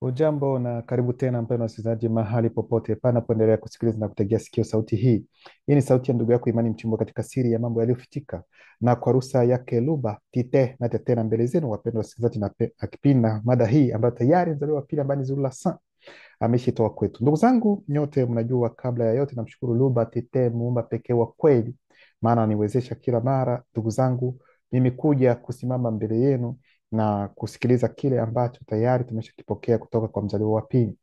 Ujambo na karibu tena mpendwa msikilizaji, mahali popote panapoendelea kusikiliza na kutegea sikio sauti hii. Hii ni sauti ya ndugu yako Imani Mchimbo katika siri ya mambo yaliyofichika, na kwa ruhusa yake Luba Tite na tetena mbele zenu, wapendwa wasikilizaji, na kipindi na mada hii ambayo tayari mzaliwa wa pili ambaye ni Zulu la San ameshitoa kwetu. Ndugu zangu nyote, mnajua kabla ya yote namshukuru Luba Tite, muumba pekee wa kweli, maana aniwezesha kila mara ndugu zangu mimi kuja kusimama mbele yenu na kusikiliza kile ambacho tayari tumeshakipokea kutoka kwa mzaliwa wa pili.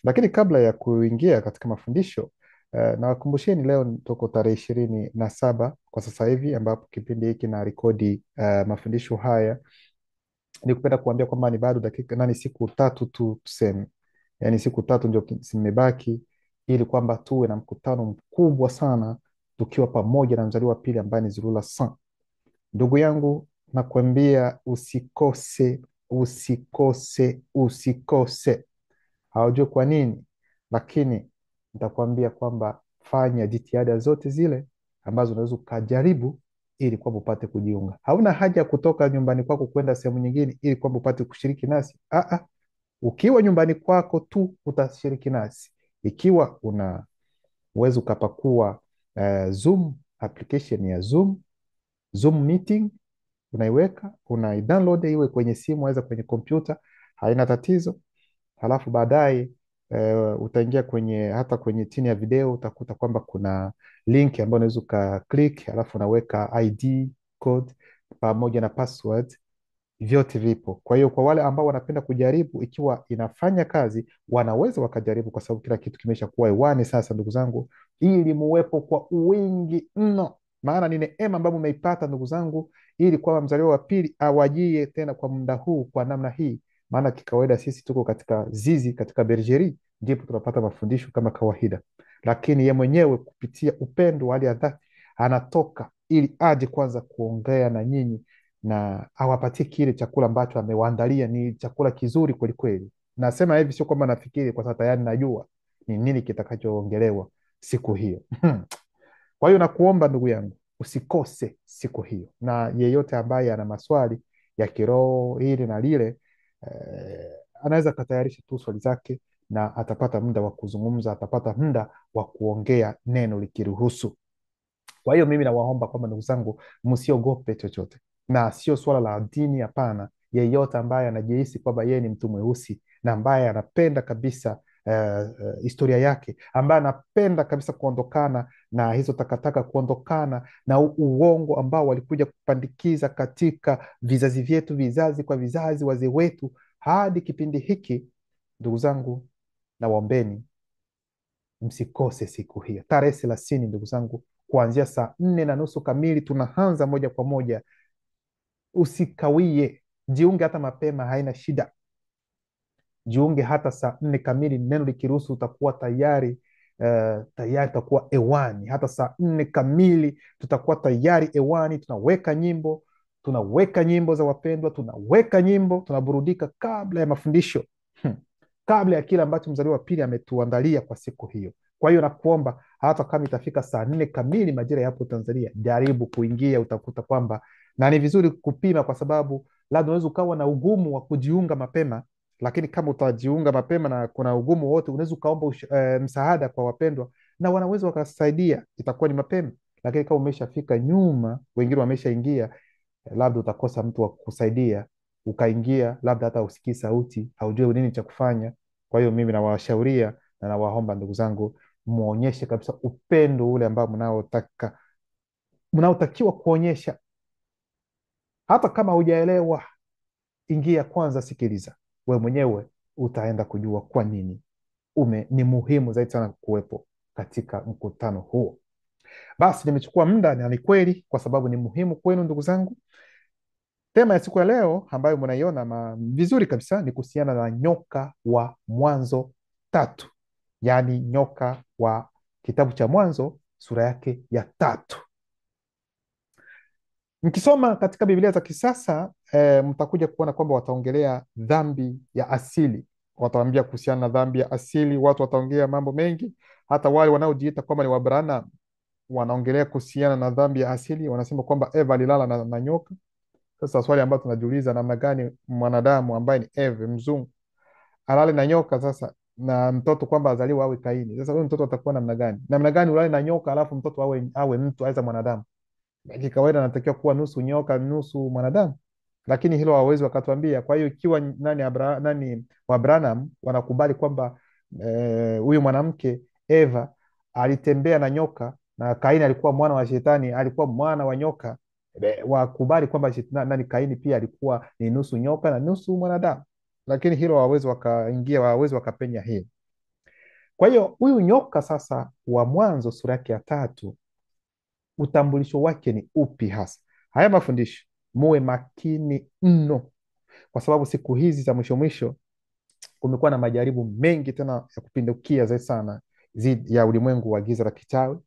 Lakini kabla ya kuingia katika mafundisho nawakumbusheni leo tuko tarehe 27 kwa sasa hivi, ambapo kipindi hiki na rekodi mafundisho haya. Ni kupenda kuambia kwamba ni bado dakika nani, siku tatu tu tuseme, yaani siku tatu ndio zimebaki, ili kwamba tuwe na mkutano mkubwa sana tukiwa pamoja na mzaliwa wa pili ambaye ni Zulula San. Ndugu yangu, nakwambia usikose, usikose, usikose. Hawajui kwa nini, lakini nitakwambia kwamba fanya jitihada zote zile ambazo unaweza ukajaribu ili kwamba upate kujiunga. Hauna haja ya kutoka nyumbani kwako kwenda sehemu nyingine ili kwamba upate kushiriki nasi. Ukiwa nyumbani kwako tu utashiriki nasi. Ikiwa una uwezo ukapakua Zoom, application ya Zoom meeting, unaiweka unaidownload iwe kwenye simu aweza kwenye kompyuta, haina tatizo. Halafu baadaye utaingia kwenye hata kwenye chini ya video utakuta kwamba kuna link ambayo unaweza ukaklik, halafu unaweka ID code pamoja na password, vyote vipo. Kwa hiyo kwa wale ambao wanapenda kujaribu ikiwa inafanya kazi, wanaweza wakajaribu, kwa sababu kila kitu kimesha kuwa hewani sasa, ndugu zangu, ili muwepo kwa wingi mno, maana ni neema ambayo umeipata ndugu zangu, ili kwamba mzaliwa wa pili awajie tena kwa muda huu kwa namna hii. Maana kikawaida sisi tuko katika zizi, katika bergerie, ndipo tunapata mafundisho kama kawaida, lakini ye mwenyewe kupitia upendo wa hali ya dhati anatoka ili aje kwanza kuongea na nyinyi na awapatie kile chakula ambacho amewaandalia. Ni chakula kizuri kwelikweli. Nasema hivi sio kwamba nafikiri, kwa sababu tayari najua ni nini kitakachoongelewa siku hiyo. Kwa hiyo nakuomba ndugu yangu usikose siku hiyo, na yeyote ambaye ana maswali ya kiroho hili na lile, anaweza akatayarisha tu swali zake na atapata muda wa kuzungumza, atapata muda wa kuongea neno likiruhusu. Kwa hiyo mimi nawaomba kwamba ndugu zangu, msiogope chochote, na sio swala la dini, hapana. Yeyote ambaye anajihisi kwamba yeye ni mtu mweusi na ambaye anapenda kabisa historia yake, ambaye anapenda kabisa kuondokana na hizo takataka, kuondokana na uongo ambao walikuja kupandikiza katika vizazi vyetu, vizazi kwa vizazi, wazee wetu hadi kipindi hiki, ndugu zangu, nawaombeni msikose siku hiyo tarehe 30, ndugu zangu, kuanzia saa 4:30 kamili tunaanza moja kwa moja. Usikawie, jiunge hata mapema, haina shida. Jiunge hata saa 4 kamili, neno likiruhusu utakuwa tayari. Tayari tutakuwa ewani hata saa 4 kamili, tutakuwa tayari ewani. Tunaweka nyimbo za wapendwa, tunaweka nyimbo, tunaburudika kabla ya mafundisho, kabla ya kile ambacho mzaliwa wa pili ametuandalia kwa siku hiyo. Kwa hiyo nakuomba, hata kama itafika saa 4 kamili majira ya hapo Tanzania, jaribu kuingia, utakuta kwamba, na ni vizuri kupima, kwa sababu labda unaweza ukawa na ugumu wa kujiunga mapema, lakini kama utajiunga mapema na kuna ugumu wote, unaweza ukaomba msaada kwa wapendwa na wanaweza wakasaidia, itakuwa ni mapema. Lakini kama umeshafika nyuma, wengine wameshaingia, labda utakosa mtu wa kusaidia, ukaingia labda hata usikii sauti, haujui nini cha kufanya. Kwa hiyo mimi nawashauria na nawaomba ndugu zangu, muonyeshe kabisa upendo ule ambao mnaotakiwa kuonyesha. Hata kama hujaelewa, ingia kwanza, sikiliza, we mwenyewe utaenda kujua kwa nini ni muhimu zaidi sana kuwepo katika mkutano huo. Basi nimechukua muda, na ni kweli, kwa sababu ni muhimu kwenu ndugu zangu. Tema ya siku ya leo ambayo mnaiona vizuri kabisa ni kuhusiana na nyoka wa Mwanzo 3, yaani nyoka wa kitabu cha Mwanzo sura yake ya 3. Mkisoma katika Biblia za kisasa mtakuja kuona kwamba wataongelea dhambi ya asili, wataambia kuhusiana na dhambi ya asili. Watu wataongea mambo mengi, hata wale wanaojiita kwamba ni Wabrana wanaongelea kuhusiana na dhambi ya asili, wanasema kwamba Eva alilala na nyoka. Sasa swali ambalo tunajiuliza, namna gani mwanadamu ambaye ni Eve mzungu alale na nyoka sasa, na mtoto kwamba azaliwa awe Kaini. Sasa huyu mtoto atakuwa namna gani? Namna gani ulale na nyoka alafu mtoto awe mtu aweza mwanadamu? Kikawaida anatakiwa kuwa nusu nyoka nusu mwanadamu, lakini hilo hawawezi wakatuambia. Kwa hiyo ikiwa nani wa Branham wanakubali kwamba huyu mwanamke Eva alitembea na nyoka na Kaini alikuwa mwana wa shetani, alikuwa mwana wa nyoka, wakubali kwamba nani Kaini pia alikuwa ni nusu nyoka na nusu mwanadamu, lakini hilo hawawezi wakaingia, hawawezi wakapenya hili. Kwa hiyo huyu nyoka sasa wa Mwanzo sura yake ya 3, utambulisho wake ni upi hasa? Haya mafundisho muwe makini mno, kwa sababu siku hizi za mwisho mwisho kumekuwa na majaribu mengi tena ya kupindukia zaidi sana zidi ya ulimwengu wa giza la kichawi.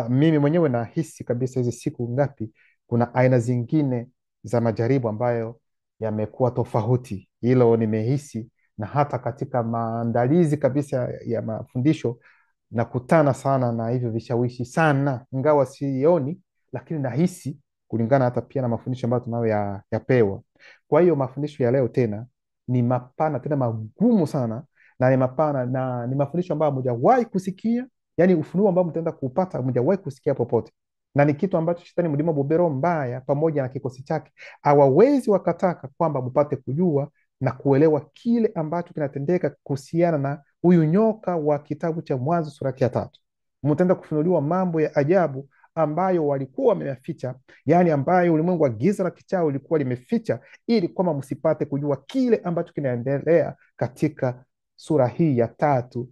Mimi mwenyewe nahisi kabisa hizi siku ngapi kuna aina zingine za majaribu ambayo yamekuwa tofauti. Hilo nimehisi, na hata katika maandalizi kabisa ya mafundisho nakutana sana na hivyo vishawishi sana, ingawa sioni, lakini nahisi kulingana hata pia na mafundisho ambayo yapewa. Kwa hiyo mafundisho ya leo tena ni mapana tena magumu sana, na ni mapana na ni mafundisho ambayo hamjawahi kusikia, yani ufunuo ambao mtaenda kuupata hamjawahi kusikia popote, na ni kitu ambacho shetani mlima bobero mbaya pamoja na kikosi chake hawawezi wakataka kwamba mpate kujua na kuelewa kile ambacho kinatendeka kuhusiana na huyu nyoka wa kitabu cha Mwanzo sura ya 3. Mtaenda kufunuliwa mambo ya ajabu ambayo walikuwa wameyaficha, yani ambayo ulimwengu wa giza la kichawi ulikuwa limeficha, ili kwamba msipate kujua kile ambacho kinaendelea katika sura hii ya 3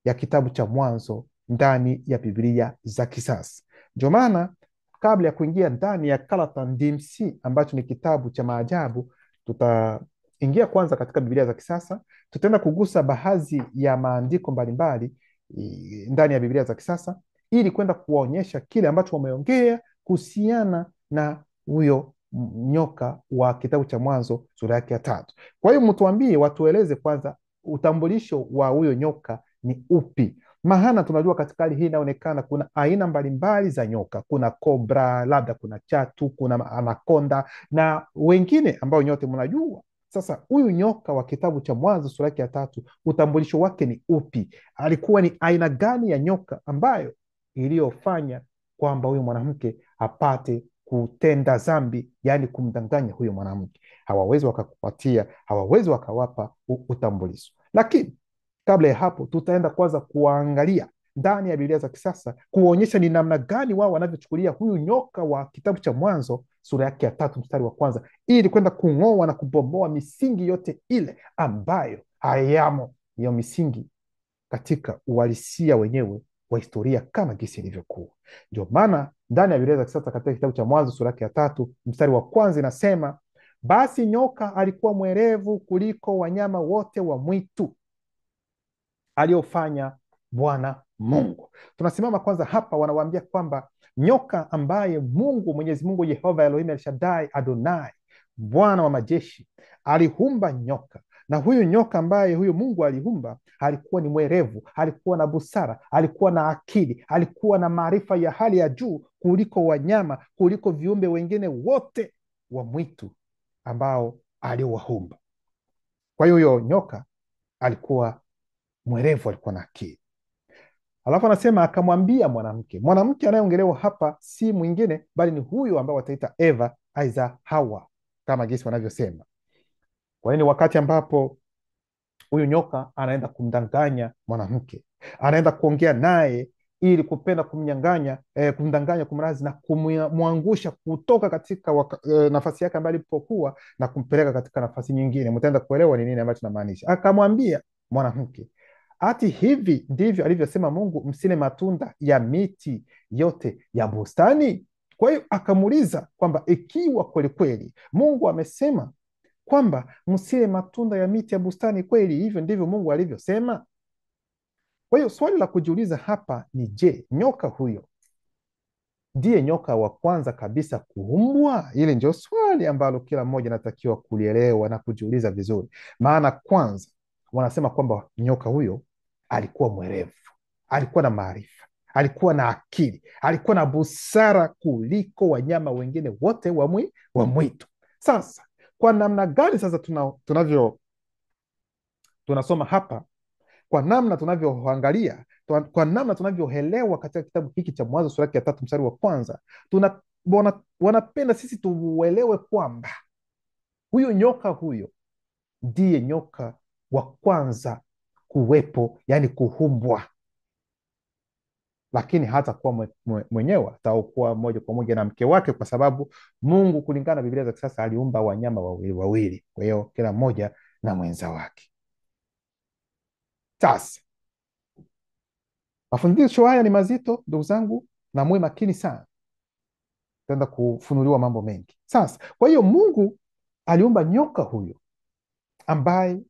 ya kitabu cha Mwanzo ndani ya Biblia za kisasa. Ndio maana kabla ya kuingia ndani ya Caladan DMC ambacho ni kitabu cha maajabu, tutaingia kwanza katika Biblia za kisasa. Tutaenda kugusa baadhi ya maandiko mbalimbali ndani ya Biblia za kisasa ili kwenda kuwaonyesha kile ambacho wameongea kuhusiana na huyo nyoka wa kitabu cha Mwanzo sura yake ya 3. Kwa hiyo mtuambie, watueleze kwanza utambulisho wa huyo nyoka ni upi? Maana tunajua katika hali hii inaonekana kuna aina mbalimbali za nyoka. Kuna kobra, labda kuna chatu, kuna anakonda na wengine ambao nyote mnajua. Sasa huyu nyoka wa kitabu cha Mwanzo sura yake ya 3, utambulisho wake ni upi? Alikuwa ni aina gani ya nyoka ambayo iliyofanya kwamba huyu mwanamke apate kutenda dhambi, yani kumdanganya huyu mwanamke? Hawawezi wakakupatia, hawawezi wakawapa utambulisho. Lakini kabla ya hapo, tutaenda kwanza kuangalia ndani ya Biblia za kisasa kuonyesha ni namna gani wao wanavyochukulia huyu nyoka wa kitabu cha Mwanzo sura yake ya 3 mstari wa 1, ili kwenda kung'oa na kubomoa misingi yote ile ambayo hayamo hiyo misingi katika uhalisia wenyewe wa historia kama gisi ilivyokuwa. Ndio maana ndani ya Biblia za kisasa katika kitabu cha Mwanzo sura yake ya 3 mstari wa 1 inasema, basi nyoka alikuwa mwerevu kuliko wanyama wote wa mwitu aliyofanya Bwana Mungu. Tunasimama kwanza hapa, wanawaambia kwamba nyoka ambaye Mungu Mwenyezi Mungu Yehova Elohim El Shaddai Adonai Bwana wa majeshi aliumba nyoka, na huyu nyoka ambaye huyu Mungu aliumba alikuwa ni mwerevu, alikuwa na busara, alikuwa na akili, alikuwa na maarifa ya hali ya juu kuliko wanyama, kuliko viumbe wengine wote wa mwitu ambao aliwaumba. Kwa hiyo huyo nyoka alikuwa mwerevu, alikuwa na akili. Alafu anasema akamwambia mwanamke. Mwanamke anayeongelewa hapa si mwingine bali ni huyu ambao wataita Eva aiza Hawa kama jinsi wanavyosema. Kwa hiyo ni wakati ambapo huyu nyoka anaenda kumdanganya mwanamke, anaenda kuongea naye ili kupenda kumdanganya, kumrazi na kumwangusha kutoka katika nafasi yake ambayo alipokuwa na kumpeleka katika nafasi nyingine. Mtaenda kuelewa ni nini ambacho namaanisha. Akamwambia mwanamke, ati hivi ndivyo alivyosema Mungu, msile matunda ya miti yote ya bustani? Kwa hiyo akamuuliza kwamba ikiwa kweli kweli Mungu amesema kwamba msile matunda ya miti ya bustani, kweli hivyo ndivyo Mungu alivyosema? Kwa hiyo swali la kujiuliza hapa ni je, nyoka huyo ndiye nyoka wa kwanza kabisa kuumbwa? Hili ndio swali ambalo kila mmoja anatakiwa kulielewa na kujiuliza vizuri. Maana kwanza wanasema kwamba nyoka huyo alikuwa mwerevu, alikuwa na maarifa, alikuwa na akili, alikuwa na busara kuliko wanyama wengine wote wa mwitu. Sasa kwa namna gani sasa tunasoma hapa kwa namna tunavyoangalia, kwa namna tunavyoelewa katika kitabu hiki cha Mwanzo sura ya 3 mstari wa kwanza, wanapenda sisi tuuelewe kwamba huyo nyoka huyo ndiye nyoka wa kwanza kuwepo, yani kuhumbwa, lakini hata kuwa mwenyewe atakuwa moja kwa moja na mke wake, kwa sababu Mungu kulingana na Biblia za kisasa aliumba wanyama wawili wawili, kwa hiyo kila mmoja na mwenza wake. Sasa mafundisho haya ni mazito ndugu zangu, na muwe makini sana, tenda kufunuliwa mambo mengi. Sasa kwa hiyo Mungu aliumba nyoka huyo ambaye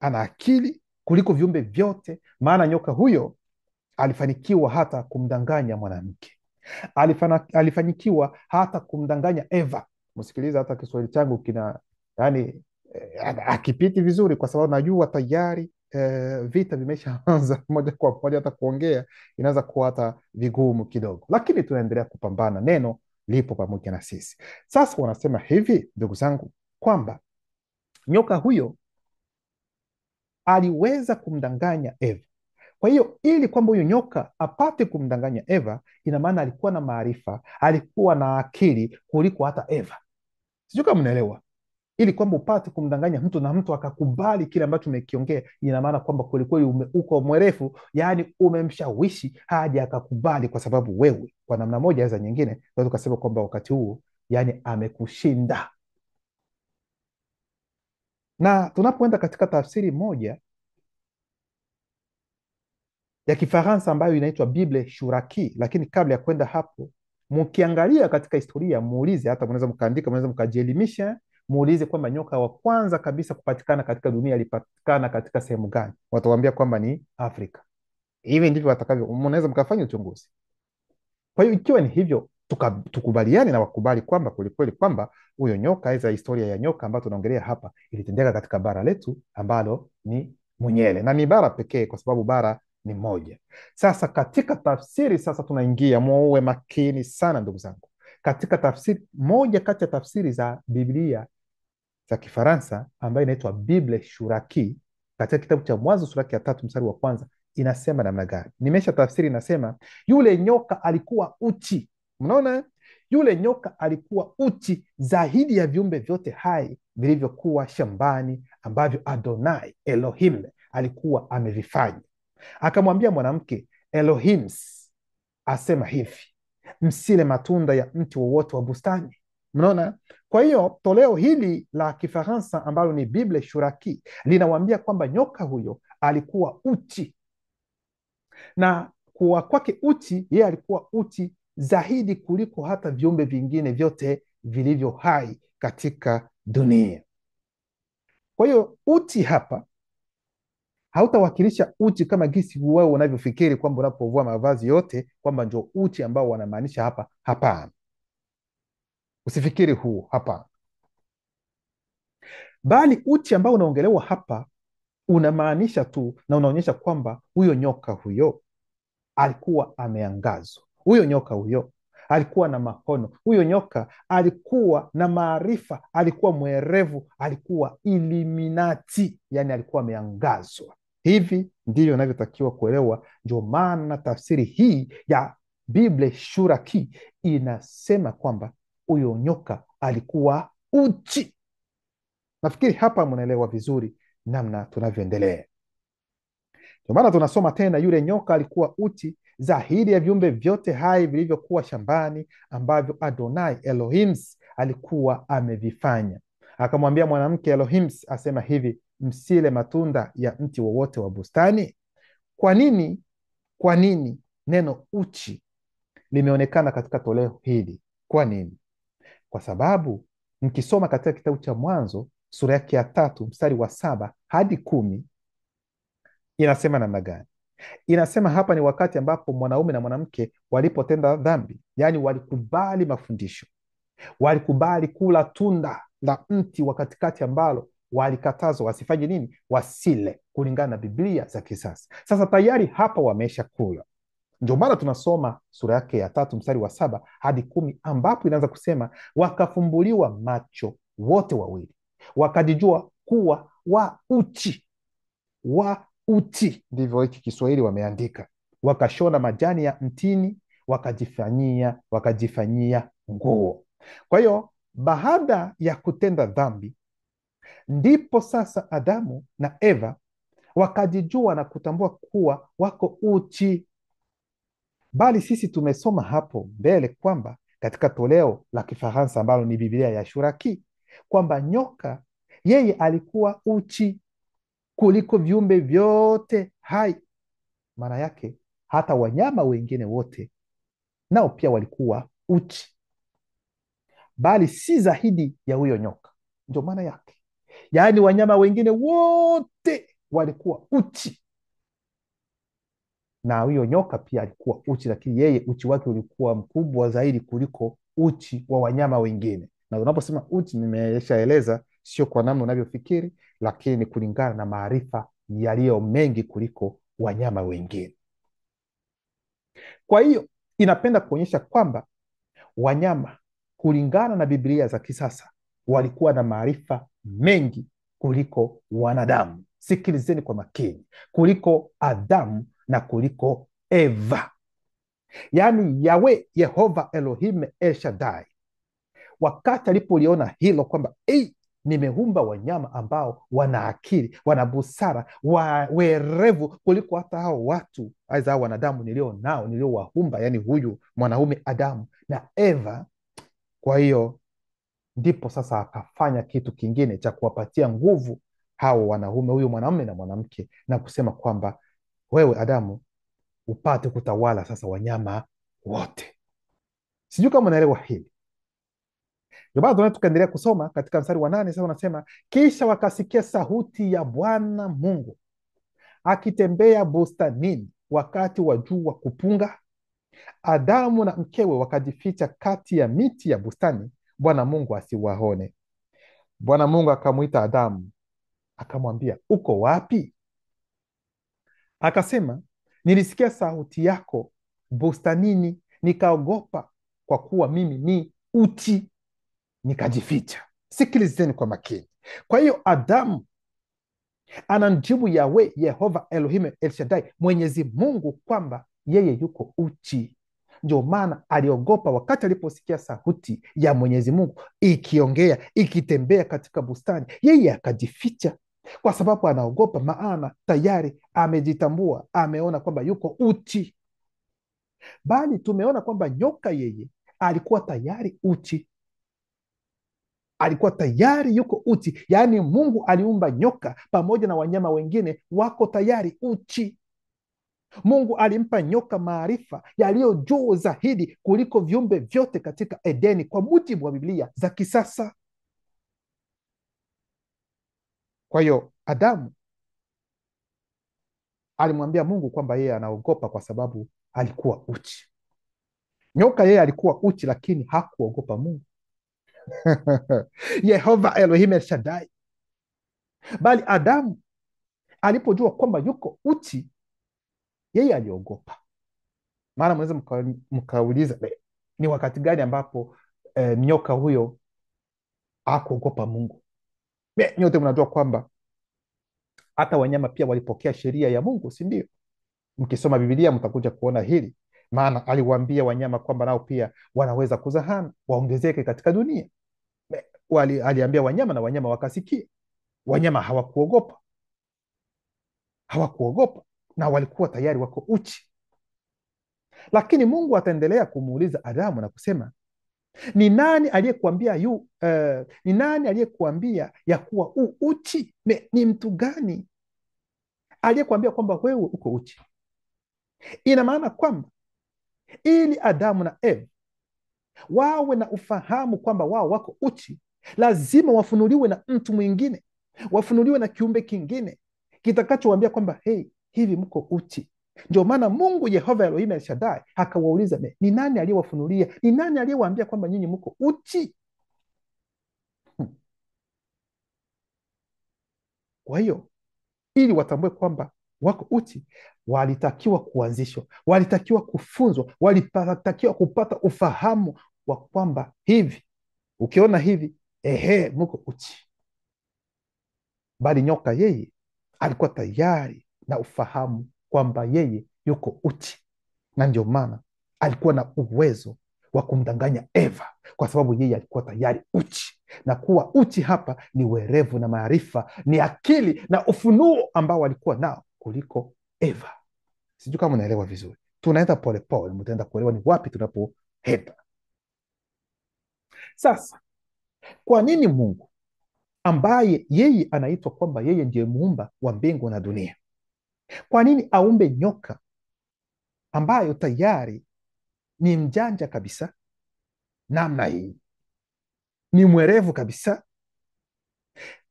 ana akili kuliko viumbe vyote, maana nyoka huyo alifanikiwa hata kumdanganya mwanamke, alifanikiwa hata kumdanganya Eva. Msikiliza, hata Kiswahili changu kina yani akipiti vizuri, kwa sababu najua tayari vita vimeshaanza moja kwa moja, hata kuongea inaweza kuwa hata vigumu kidogo, lakini tunaendelea kupambana, neno lipo pamoja na sisi. Sasa wanasema hivi ndugu zangu, kwamba nyoka huyo aliweza kumdanganya Eva. Kwa hiyo ili kwamba huyo nyoka apate kumdanganya Eva, ina maana alikuwa na maarifa, alikuwa na akili kuliko hata Eva. Sijui kama mnaelewa. Ili kwamba upate kumdanganya mtu na mtu akakubali kile ambacho umekiongea, ina maana kwamba kwelikweli uko mwerefu, yaani umemshawishi hadi akakubali, kwa sababu wewe kwa namna moja za nyingine unaweza kusema kwamba wakati huo yani amekushinda. Na tunapoenda katika tafsiri moja ya Kifaransa ambayo inaitwa Bible Shuraki, lakini kabla ya kwenda hapo, mkiangalia katika historia, muulize, hata mnaweza mkaandika, mnaweza mkajielimisha, muulize kwamba nyoka wa kwanza kabisa kupatikana katika dunia alipatikana katika sehemu gani, watawaambia kwamba ni Afrika. Hivi ndivyo watakavyo, mnaweza mkafanya uchunguzi. Kwa hiyo ikiwa ni hivyo, tukubaliane na wakubali kwamba kwelikweli kwamba huyo nyoka, hizo historia ya nyoka ambayo tunaongelea hapa ilitendeka katika bara letu ambalo ni Mwenyele, na ni bara pekee kwa sababu bara ni moja. Sasa katika tafsiri, sasa tunaingia, muwe makini sana ndugu zangu, katika tafsiri moja kati ya tafsiri za Biblia za Kifaransa ambayo inaitwa Bible Shuraki, katika kitabu cha Mwanzo sura ya 3 mstari wa kwanza, inasema namna gani? Nimesha tafsiri, inasema yule nyoka alikuwa uchi. Mnaona, yule nyoka alikuwa uchi zaidi ya viumbe vyote hai vilivyokuwa shambani, ambavyo Adonai Elohim alikuwa amevifanya. Akamwambia mwanamke, Elohims asema hivi, msile matunda ya mti wowote wa bustani. Mnaona? Kwa hiyo toleo hili la Kifaransa ambalo ni Bible Shuraki linawambia kwamba nyoka huyo alikuwa uchi, na kuwa kwake uchi, yeye alikuwa uchi zaidi kuliko hata viumbe vingine vyote vilivyo hai katika dunia. Kwa hiyo uchi hapa hautawakilisha uchi kama gisi wewe unavyofikiri kwamba unapovua mavazi yote kwamba ndio uchi ambao wanamaanisha hapa. Hapana, usifikiri huo, hapana. Bali uchi ambao unaongelewa hapa unamaanisha tu na unaonyesha kwamba huyo nyoka huyo alikuwa ameangazwa, huyo nyoka huyo alikuwa na maono, huyo nyoka alikuwa na maarifa, alikuwa mwerevu, alikuwa Illuminati, yani alikuwa ameangazwa. Hivi ndivyo inavyotakiwa kuelewa. Ndio maana tafsiri hii ya Bible Shuraki inasema kwamba huyo nyoka alikuwa uchi. Nafikiri hapa mnaelewa vizuri namna tunavyoendelea. Ndio maana tunasoma tena, yule nyoka alikuwa uchi zaidi ya viumbe vyote hai vilivyokuwa shambani, ambavyo Adonai Elohims alikuwa amevifanya. Akamwambia mwanamke, Elohims asema hivi, msile matunda ya mti wowote wa bustani. Kwa nini neno uchi limeonekana katika toleo hili? Kwa nini? Kwa sababu mkisoma katika kitabu cha Mwanzo sura yake ya 3 mstari wa 7 hadi 10, inasema namna gani? Inasema hapa ni wakati ambapo mwanaume na mwanamke walipotenda dhambi, yaani walikubali mafundisho, walikubali kula tunda la mti wa katikati ambalo walikatazwa wasifanye nini? Wasile, kulingana na Biblia za kisasa. Sasa tayari hapa wamesha kula. Ndio maana tunasoma sura yake ya 3 mstari wa 7 hadi 10, ambapo inaanza kusema, wakafumbuliwa macho wote wawili, wakajijua kuwa wa uchi. wa uchi, ndivyo hiki Kiswahili wameandika. Wakashona majani ya mtini wakajifanyia nguo. Kwa hiyo baada ya kutenda dhambi, ndipo sasa Adamu na Eva wakajijua na kutambua kuwa wako uchi. Bali sisi tumesoma hapo mbele kwamba katika toleo la Kifaransa ambalo ni Biblia ya Shuraki, kwamba nyoka yeye alikuwa uchi kuliko viumbe vyote hai. Maana yake hata wanyama wengine wote nao pia walikuwa uchi, bali si zaidi ya huyo nyoka. Ndio maana yake, yaani wanyama wengine wote walikuwa uchi na huyo nyoka pia alikuwa uchi, lakini yeye uchi wake ulikuwa mkubwa zaidi kuliko uchi wa wanyama wengine. Na unaposema uchi, nimeshaeleza, sio kwa namna unavyofikiri, lakini ni kulingana na maarifa yaliyo mengi kuliko wanyama wengine. Kwa hiyo inapenda kuonyesha kwamba wanyama kulingana na Biblia za kisasa walikuwa na maarifa mengi kuliko wanadamu. Sikilizeni kwa makini, kuliko Adamu na kuliko Eva. Yaani Yawe, Yehova Elohim El Shaddai, wakati alipoliona hilo kwamba nimeumba wanyama ambao wana akili, wana busara, werevu kuliko hata hao watu, aidha hao wanadamu niliowaumba, yani huyu mwanaume Adamu na Eva. Kwa hiyo ndipo sasa akafanya kitu kingine cha kuwapatia nguvu hao wanaume, huyu mwanamume na mwanamke, na kusema kwamba wewe Adamu upate kutawala sasa wanyama wote. Sijui kama unaelewa hili. Ndio maana tunaweza tukaendelea kusoma katika mstari wa 8. Sasa unasema, kisha wakasikia sauti ya Bwana Mungu akitembea bustanini wakati wa jua kupunga. Adamu na mkewe wakajificha kati ya miti ya bustani, Bwana Mungu asiwaone. Bwana Mungu akamwita Adamu akamwambia, uko wapi? Akasema, nilisikia sauti yako bustanini, nikaogopa, kwa kuwa mimi ni uchi, nikajificha. Sikilizeni kwa makini. Kwa hiyo Adamu anamjibu Yawe, Yehova Elohim El Shaddai, Mwenyezi Mungu, kwamba yeye yuko uchi. Ndio maana aliogopa wakati aliposikia sauti ya Mwenyezi Mungu ikiongea, ikitembea katika bustani, yeye akajificha kwa sababu anaogopa, maana tayari amejitambua, ameona kwamba yuko uchi. Bali tumeona kwamba nyoka yeye alikuwa tayari uchi, alikuwa tayari yuko uchi. Yaani Mungu aliumba nyoka pamoja na wanyama wengine wako tayari uchi. Mungu alimpa nyoka maarifa yaliyo juu zaidi kuliko viumbe vyote katika Edeni, kwa mujibu wa Biblia za kisasa. Kwa hiyo Adamu alimwambia Mungu kwamba yeye anaogopa kwa sababu alikuwa uchi. Nyoka yeye alikuwa uchi, lakini hakuogopa Mungu Yehova Elohim El Shaddai. Bali Adamu alipojua kwamba yuko uchi, yeye aliogopa. Maana mnaweza mkauliza, ni wakati gani ambapo nyoka huyo hakuogopa Mungu? Nyote mnajua kwamba hata wanyama pia walipokea sheria ya Mungu, si ndio? Mkisoma Biblia mtakuja kuona hili, maana aliwaambia wanyama kwamba nao pia wanaweza kuzahana, waongezeke katika dunia. Aliambia wanyama na wanyama wakasikia. Wanyama hawakuogopa na walikuwa tayari wako uchi. Lakini Mungu ataendelea kumuuliza Adamu na kusema, ni nani aliyekuambia ya kuwa uchi? Ni mtu gani aliyekuambia kwamba wewe uko uchi? Ina maana kwamba ili Adamu na Eva wawe na ufahamu kwamba wao wako uchi, lazima wafunuliwe na mtu mwingine, wafunuliwe na kiumbe kingine kitakachowaambia kwamba hivi mko uchi. Ndio maana Mungu Yehova Elohim El Shaddai akawauliza, ni nani aliyewafunulia? Ni nani aliyewaambia kwamba nyinyi mko uchi? Kwa hiyo ili watambue kwamba wako uchi, walitakiwa kuanzishwa, walitakiwa kufunzwa, walitakiwa kupata ufahamu wa kwamba hivi ukiona hivi, mko uchi. Bali nyoka yeye alikuwa tayari na ufahamu kwamba yeye yuko uchi, na ndio maana alikuwa na uwezo wa kumdanganya Eva, kwa sababu yeye alikuwa tayari uchi. Na kuwa uchi hapa ni werevu na maarifa, ni akili na ufunuo ambao alikuwa nao kuliko Eva. Sijui kama unaelewa vizuri, tunaenda polepole, mtaenda kuelewa ni wapi tunapoenda. Sasa kwa nini Mungu ambaye yeye anaitwa kwamba yeye ndiye muumba wa mbingu na dunia, kwa nini aumbe nyoka ambayo tayari ni mjanja kabisa namna hii, ni mwerevu kabisa?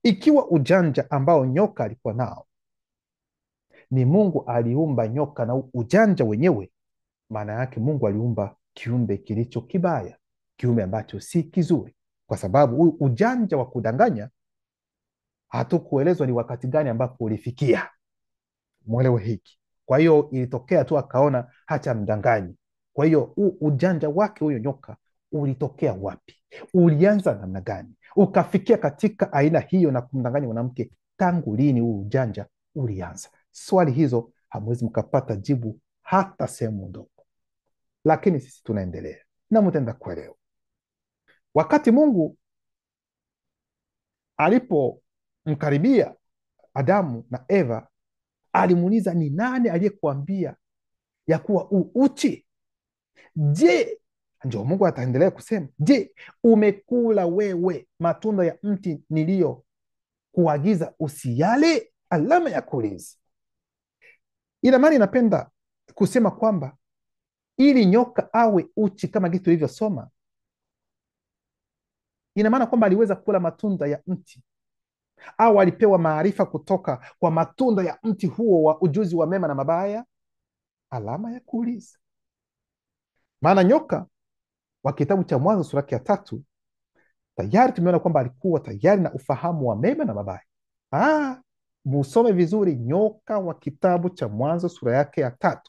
Ikiwa ujanja ambao nyoka alikuwa nao ni Mungu aliumba nyoka na ujanja wenyewe, maana yake Mungu aliumba kiumbe kilicho kibaya, kiumbe ambacho si kizuri, kwa sababu huu ujanja wa kudanganya hatukuelezwa ni wakati gani ambapo ulifikia. Mwelewe hiki. Kwa hiyo ilitokea tu akaona hacha mdanganyi. Kwa hiyo huu ujanja wake huyo nyoka ulitokea wapi? Ulianza namna gani? Ukafikia katika aina hiyo na kumdanganya mwanamke, tangu lini huu ujanja ulianza? Swali hizo hamwezi mkapata jibu hata sehemu ndogo, lakini sisi tunaendelea na mtaenda kuelewa. Wakati Mungu alipomkaribia Adamu na Eva, alimuuliza, ni nani aliyekuambia ya kuwa uchi? Je, ndio Mungu ataendelea kusema, je, umekula wewe matunda ya mti niliyo kuagiza usiyale? Alama ya kuuliza. Ina maana inapenda kusema kwamba ili nyoka awe uchi kama kitu ilivyosoma, ina maana kwamba aliweza kula matunda ya mti au alipewa maarifa kutoka kwa matunda ya mti huo wa ujuzi wa mema na mabaya? Alama ya kuuliza. Maana nyoka wa kitabu cha Mwanzo sura ya 3 tayari tumeona kwamba alikuwa tayari na ufahamu wa mema na mabaya. Musome vizuri nyoka wa kitabu cha Mwanzo sura yake ya 3.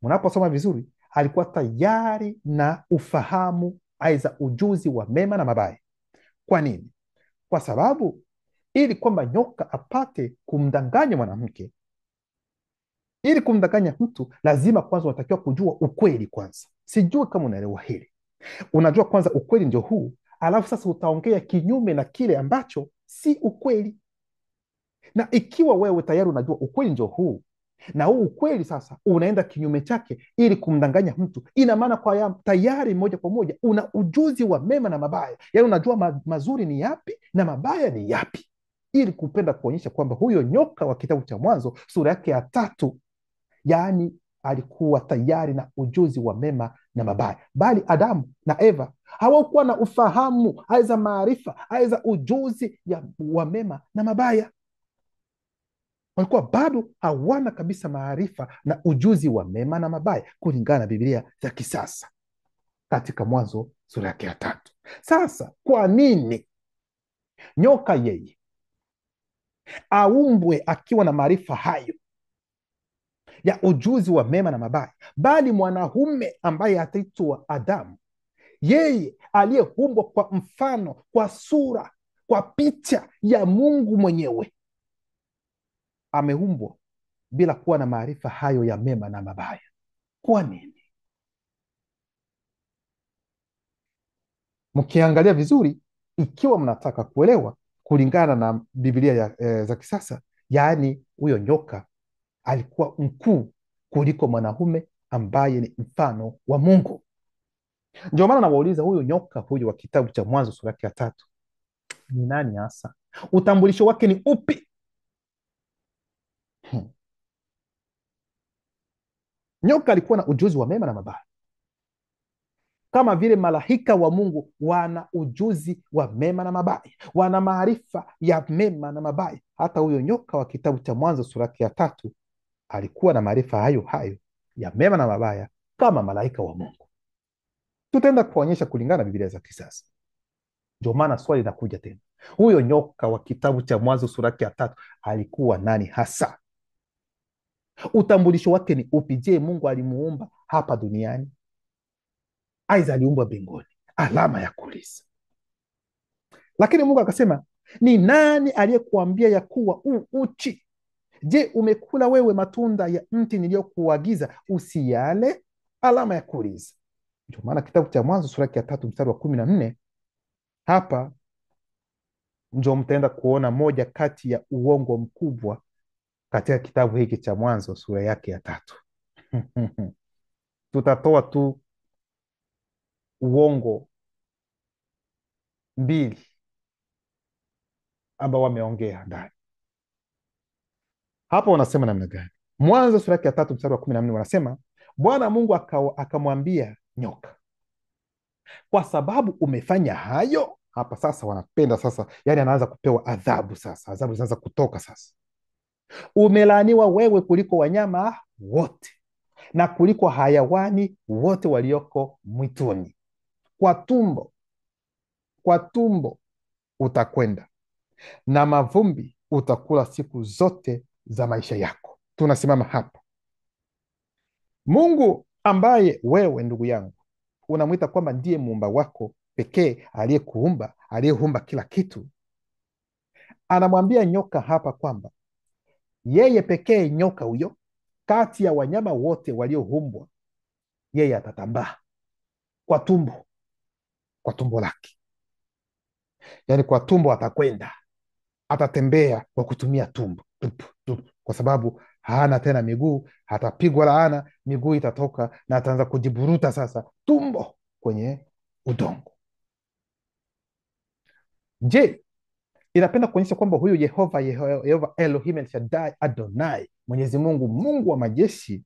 Mnaposoma vizuri, alikuwa tayari na ufahamu aiza ujuzi wa mema na mabaya. Kwa nini? Kwa sababu ili kwamba nyoka apate kumdanganya mwanamke, ili kumdanganya mtu, lazima kwanza unatakiwa kujua ukweli kwanza. Sijui kama unaelewa hili. Unajua kwanza ukweli ndio huu, alafu sasa utaongea kinyume na kile ambacho si ukweli. Na ikiwa wewe tayari unajua ukweli ndio huu, na huu ukweli sasa unaenda kinyume chake ili kumdanganya mtu, ina maana kwa tayari moja kwa moja una ujuzi wa mema na mabaya, yaani unajua mazuri ni yapi na mabaya ni yapi, ili kupenda kuonyesha kwamba huyo nyoka wa kitabu cha Mwanzo sura yake ya 3, yaani alikuwa tayari na ujuzi wa mema na mabaya, bali Adamu na Eva hawakuwa na ufahamu aiza maarifa aiza ujuzi wa mema na mabaya. Walikuwa bado hawana kabisa maarifa na ujuzi wa mema na mabaya kulingana na Biblia za kisasa katika Mwanzo sura yake ya 3. Sasa kwa nini nyoka yeye aumbwe akiwa na maarifa hayo ya ujuzi wa mema na mabaya, bali mwanaume ambaye ataitwa Adamu, yeye aliyeumbwa kwa mfano, kwa sura, kwa picha ya Mungu mwenyewe, ameumbwa bila kuwa na maarifa hayo ya mema na mabaya? Kwa nini? Mkiangalia vizuri, ikiwa mnataka kuelewa kulingana na Biblia za kisasa, yaani huyo nyoka alikuwa mkuu kuliko mwanaume ambaye ni mfano wa Mungu. Ndio maana nawauliza, huyo nyoka huyo wa kitabu cha Mwanzo sura ya 3 ni nani hasa? Utambulisho wake ni upi? Nyoka alikuwa na ujuzi wa mema na mabaya, kama vile malaika wa Mungu wana ujuzi wa mema na mabaya, wana maarifa ya mema na mabaya. Hata huyo nyoka wa kitabu cha Mwanzo sura ya 3 alikuwa na maarifa hayo hayo ya mema na mabaya kama malaika wa Mungu. Tutaenda kuonyesha kulingana na Biblia za kisasa. Ndio maana swali linakuja tena, huyo nyoka wa kitabu cha Mwanzo sura ya 3 alikuwa nani hasa? Utambulisho wake ni upi? Je, Mungu alimuumba hapa duniani aiza aliumba mbinguni? Alama ya kuuliza. Lakini Mungu akasema, ni nani aliyekuambia ya kuwa uchi? Je, umekula wewe matunda ya mti niliyokuagiza usiyale? Alama ya kuuliza. Ndio maana kitabu cha Mwanzo sura ya 3 mstari wa 14, hapa ndio mtaenda kuona moja kati ya uongo mkubwa katika kitabu hiki cha Mwanzo sura yake ya 3. Tutatoa tu uongo mbili ambao wameongea ndani hapa. Wanasema namna gani? Mwanzo sura yake ya 3 mstari wa 14 wanasema, Bwana Mungu akamwambia nyoka, kwa sababu umefanya hayo. Hapa sasa wanapenda sasa, yani anaanza kupewa adhabu sasa, adhabu zinaanza kutoka sasa. Umelaaniwa wewe kuliko wanyama wote na kuliko hayawani wote walioko mwituni. Kwa tumbo utakwenda na mavumbi utakula siku zote za maisha yako. Tunasimama hapo. Mungu ambaye wewe ndugu yangu unamwita kwamba ndiye muumba wako pekee, aliyekuumba, aliyeumba kila kitu, anamwambia nyoka hapa kwamba yeye pekee, nyoka huyo, kati ya wanyama wote walioumbwa, yeye atatambaa kwa tumbo lake, yaani kwa tumbo atakwenda, atatembea kwa kutumia tumbo kwa sababu hana tena miguu. Atapigwa laana, miguu itatoka na ataanza kujiburuta sasa tumbo kwenye udongo. Je, inapenda kuonyesha kwamba huyu Yehova Elohim El Shaddai Adonai, Mwenyezi Mungu, Mungu wa majeshi,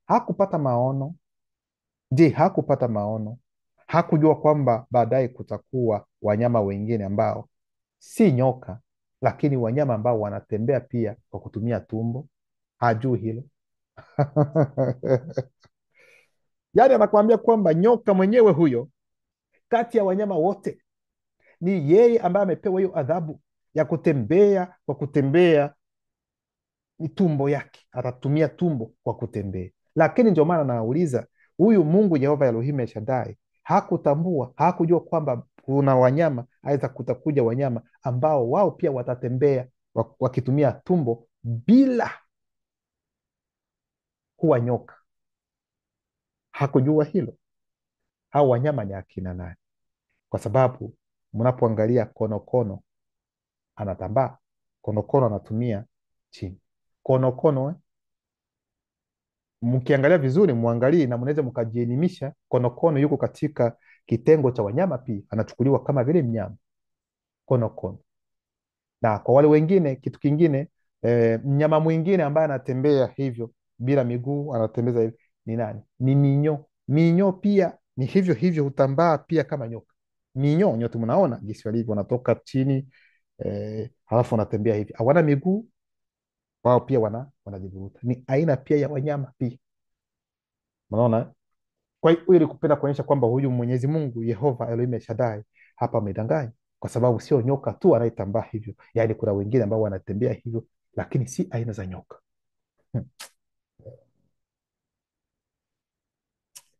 hakupata maono? Je, hakupata maono? Hakujua kwamba baadaye kutakuwa wanyama wengine ambao si nyoka, lakini wanyama ambao wanatembea pia kwa kutumia tumbo? Hajui hilo? Yaani anakuambia kwamba nyoka mwenyewe huyo, kati ya wanyama wote, ni yeye ambaye amepewa hiyo adhabu ya kutembea kwa kutembea ni tumbo yake, atatumia tumbo kwa kutembea. Lakini ndio maana nauliza, huyu Mungu Yehova Elohim El Shaddai hakutambua, hakujua kwamba kuna wanyama, aidha kutakuja wanyama ambao wao pia watatembea wakitumia tumbo bila kuwa nyoka? Hakujua hilo. Hao wanyama ni akina nani? Kwa sababu mnapoangalia konokono anatambaa, konokono anatumia chini. Konokono mkiangalia vizuri, muangalie na mnaweza mkajielimisha, konokono yuko katika kitengo cha wanyama pia, anachukuliwa kama vile mnyama konokono. Na kwa wale wengine, kitu kingine, mnyama mwingine ambaye anatembea hivyo bila miguu, anatembeza hivi, ni nani? Ni minyoo. Minyoo pia ni hivyo hivyo, hutambaa pia kama nyoka. Minyoo nyote mnaona jinsi walivyo, wanatoka chini, halafu wanatembea hivi, hawana miguu, wao pia wanajivuruta. Ni aina pia ya wanyama pia, unaona. Kwa hiyo ili kupenda kuonyesha kwamba huyu Mwenyezi Mungu Yehova Elohim El Shaddai hapa amedanganya, kwa sababu sio nyoka tu anayetambaa hivyo, yaani kuna wengine ambao wanatembea hivyo, lakini si aina za nyoka.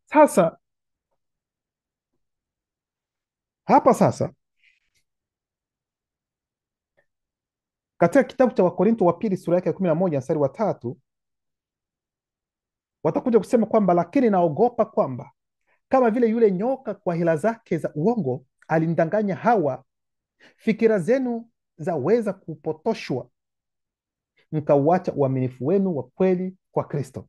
Sasa hapa sasa katika kitabu cha Wakorinto wa pili sura yake ya 11 mstari wa 3 watakuja kusema kwamba, lakini naogopa kwamba kama vile yule nyoka kwa hila zake za uongo alimdanganya Hawa, fikira zenu zaweza kupotoshwa mkauacha uaminifu wenu wa kweli kwa Kristo.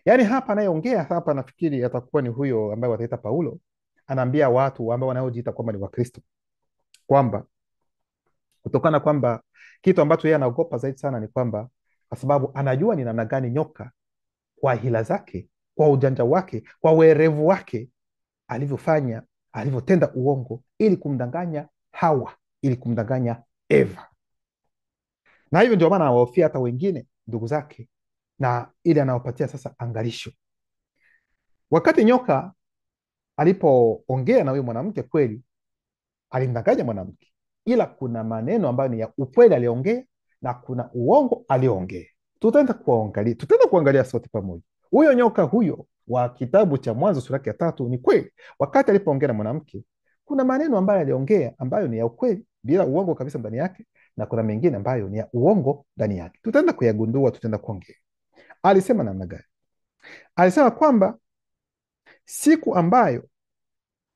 Yaani hapa anayeongea hapa, nafikiri atakuwa ni huyo ambaye wataita Paulo. Anaambia watu ambao wanaojiita kwamba ni Wakristo kwamba kutokana kwamba kitu ambacho yeye anaogopa zaidi sana ni kwamba, kwa sababu anajua ni namna gani nyoka kwa hila zake, kwa ujanja wake, kwa werevu wake alivyofanya, alivyotenda uongo ili kumdanganya Hawa, ili kumdanganya Eva. Na hivyo ndio maana anawahofia hata wengine ndugu zake, na ili anawapatia sasa angalisho. Wakati nyoka alipoongea na huyo mwanamke, kweli alimdanganya mwanamke, ila kuna maneno ambayo ni ya ukweli aliongea na kuna uongo aliongea. Tutaenda kuangalia sote pamoja. Huyo nyoka huyo wa kitabu cha Mwanzo sura ya 3, ni kweli wakati alipoongea na mwanamke kuna maneno ambayo aliongea ambayo ni ya ukweli bila uongo kabisa ndani yake, na kuna mengine ambayo ni ya uongo ndani yake. Tutaenda kuyagundua, tutaenda kuongea. Alisema namna gani? Alisema kwamba siku ambayo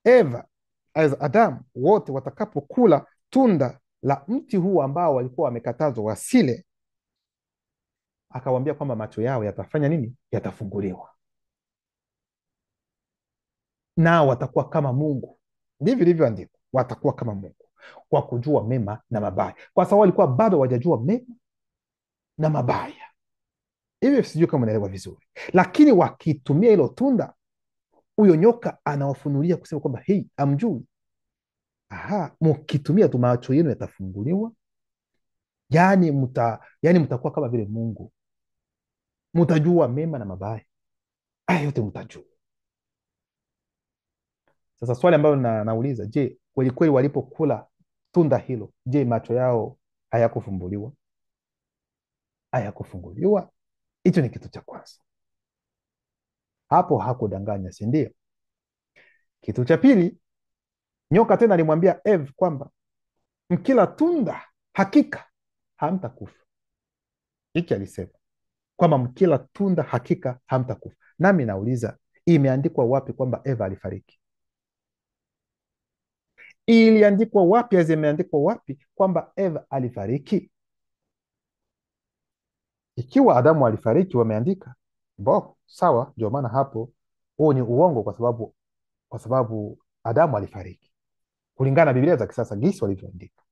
Eva Adamu wote watakapokula tunda la mti huu ambao walikuwa wamekatazwa wasile, akawaambia kwamba macho yao yatafanya nini? Yatafunguliwa, nao watakuwa kama Mungu. Ndivyo ilivyoandikwa, watakuwa kama Mungu kwa kujua mema na mabaya, kwa sababu walikuwa bado hawajajua mema na mabaya. Hivyo sijui kama unaelewa vizuri, lakini wakitumia hilo tunda, huyo nyoka anawafunulia kusema kwamba hii amjui. Aha, mkitumia tu macho yenu yatafunguliwa, yani mtakuwa kama vile Mungu, mtajua mema na mabaya, haya yote mtajua. Sasa swali ambayo nauliza, je, kweli kweli walipokula tunda hilo, je, macho yao hayakufumbuliwa? Hayakufunguliwa. Hicho ni kitu cha kwanza, hapo hakudanganya, si ndio? Kitu cha pili, nyoka tena alimwambia Eve kwamba mkila tunda hakika hamtakufa. Hiki alisema kwamba mkila tunda hakika hamtakufa. Nami nauliza, imeandikwa wapi kwamba Eva alifariki? Iliandikwa wapi? Zimeandikwa wapi kwamba Eva alifariki? Ikiwa Adamu alifariki, wameandika sawa. Ndio maana hapo huo ni uongo, kwa sababu Adamu alifariki kulingana na Biblia za kisasa gisi walivyoandika.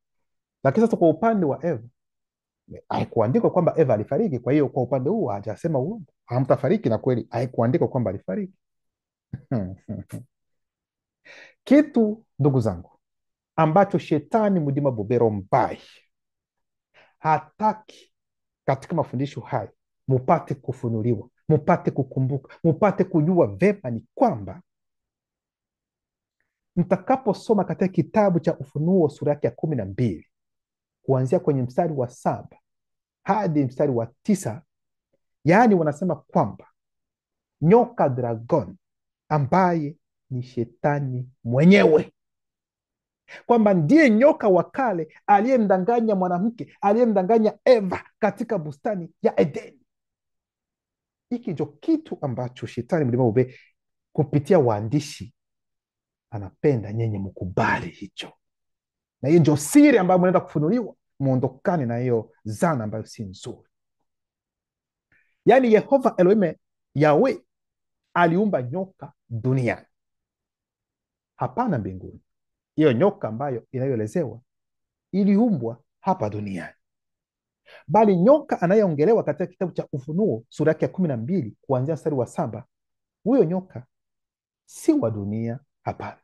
Lakini sasa kwa upande wa Eva haikuandikwa kwamba Eva alifariki. Kwa hiyo kwa upande huo hajasema uongo, hamtafariki, na kweli haikuandikwa kwamba alifariki. Kitu, ndugu zangu, ambacho shetani mudima bobero mbai hataki katika mafundisho haya mupate kufunuliwa, mupate kukumbuka, mupate kujua vema, ni kwamba mtakaposoma katika kitabu cha Ufunuo sura yake ya 12 kuanzia kwenye mstari wa 7 hadi mstari wa 9, yaani wanasema kwamba nyoka dragon ambaye ni shetani mwenyewe, kwamba ndiye nyoka wa kale aliyemdanganya mwanamke, aliyemdanganya Eva katika bustani ya Edeni. Hiki ndio kitu ambacho shetani mlima ube kupitia waandishi anapenda nyenye mkubali hicho, na hiyo ndio siri ambayo mnaenda kufunuliwa, muondokane na hiyo zana ambayo si nzuri. Yaani Yehova Elohim Yawe aliumba nyoka duniani, hapana mbinguni. Hiyo nyoka ambayo inayoelezewa iliumbwa hapa duniani, bali nyoka anayeongelewa katika kitabu cha Ufunuo sura yake ya 12 kuanzia mstari wa 7, huyo nyoka si wa dunia. Hapana,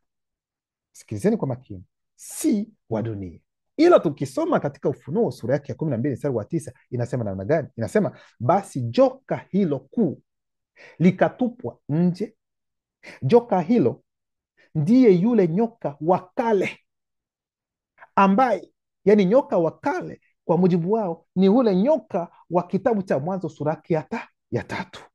sikilizeni kwa makini, si wa dunia. Ila tukisoma katika Ufunuo sura yake ya 12 mstari wa 9 inasema namna gani? Inasema, basi joka hilo kuu likatupwa nje. Joka hilo ndiye yule nyoka wa kale ambaye, yani nyoka wa kale kwa mujibu wao ni ule nyoka wa kitabu cha Mwanzo sura yake ya 3,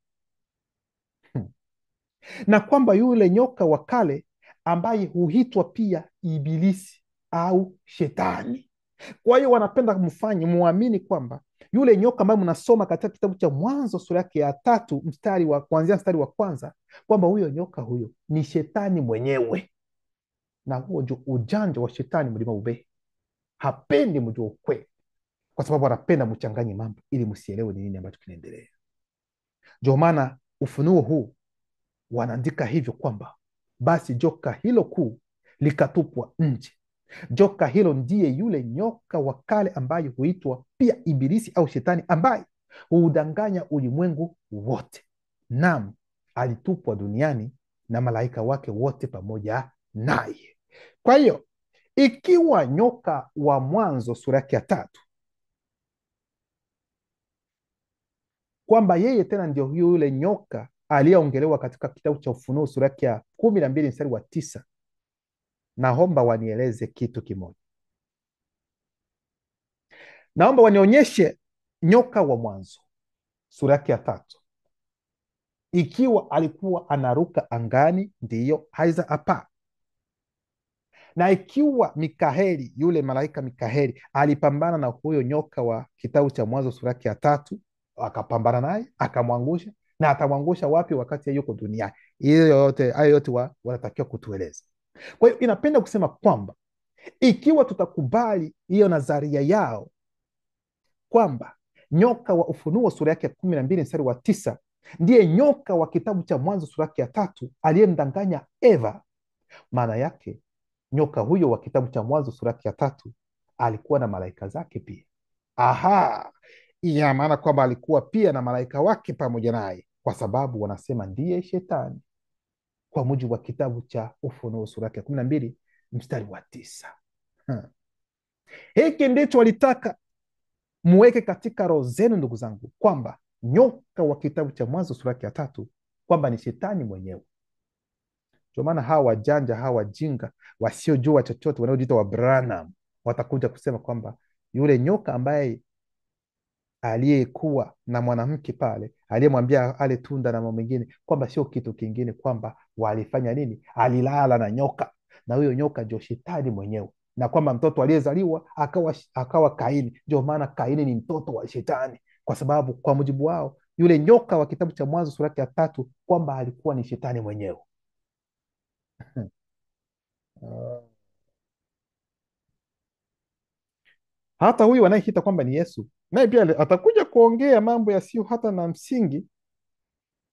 na kwamba yule nyoka wa kale ambaye huitwa pia Ibilisi au Shetani. Kwa hiyo wanapenda kumfanya muamini kwamba yule nyoka ambaye mnasoma katika kitabu cha Mwanzo sura yake ya 3 kuanzia mstari wa 1, kwamba huyo nyoka huyo ni Shetani mwenyewe. Na huo ndio ujanja wa shetani mlima ube, hapendi mjue ukweli, kwa sababu anapenda mchanganye mambo ili msielewe ni nini ambacho kinaendelea. Ndio maana Ufunuo huu wanaandika hivyo kwamba basi joka hilo kuu likatupwa nje. Joka hilo ndiye yule nyoka wa kale ambaye huitwa pia Ibilisi au Shetani, ambaye huudanganya ulimwengu wote. Naam, alitupwa duniani na malaika wake wote pamoja naye. Kwa hiyo ikiwa nyoka wa Mwanzo sura yake ya 3 kwamba yeye tena ndio yule nyoka aliyeongelewa katika kitabu cha Ufunuo sura yake ya 12 mstari wa 9, naomba wanieleze kitu kimoja. Naomba wanionyeshe nyoka wa Mwanzo sura yake ya 3 ikiwa alikuwa anaruka angani, ndiyo haiza hapa, Na ikiwa Mikaeli, yule malaika Mikaeli alipambana na huyo nyoka wa kitabu cha Mwanzo sura yake ya 3, akapambana naye akamwangusha, na atamwangusha wapi wakati yuko duniani? Hayo yote wanatakiwa kutueleza. Kwa hiyo inapenda kusema kwamba ikiwa tutakubali hiyo nadharia yao kwamba nyoka wa Ufunuo sura yake ya 12 mstari wa 9 ndiye nyoka wa kitabu cha Mwanzo sura yake ya 3 aliyemdanganya Eva, maana yake nyoka huyo wa kitabu cha Mwanzo sura yake ya 3 alikuwa na malaika zake pia. Aha, ina maana kwamba alikuwa pia na malaika wake pamoja naye, kwa sababu wanasema ndiye Shetani, kwa mujibu wa kitabu cha Ufunuo sura yake ya 12 mstari wa 9. Hiki ndicho walitaka muweke katika roho zenu, ndugu zangu, kwamba nyoka wa kitabu cha Mwanzo sura yake ya 3 kwamba ni Shetani mwenyewe. Ndio maana hawa wajanja, hawa wajinga wasiojua chochote, wanaojiita wa Branham, watakuja kusema kwamba yule nyoka ambaye aliyekuwa na mwanamke pale, aliyemwambia ale tunda na mambo mengine, kwamba sio kitu kingine, kwamba walifanya nini? Alilala na nyoka, na huyo nyoka ndio Shetani mwenyewe, na kwamba mtoto aliyezaliwa akawa Kaini. Ndio maana Kaini ni mtoto wa Shetani, kwa sababu kwa mujibu wao yule nyoka wa kitabu cha Mwanzo sura yake ya 3 kwamba alikuwa ni Shetani mwenyewe. Hata huyu anayeita kwamba ni Yesu naye pia atakuja kuongea mambo yasiyo hata na msingi,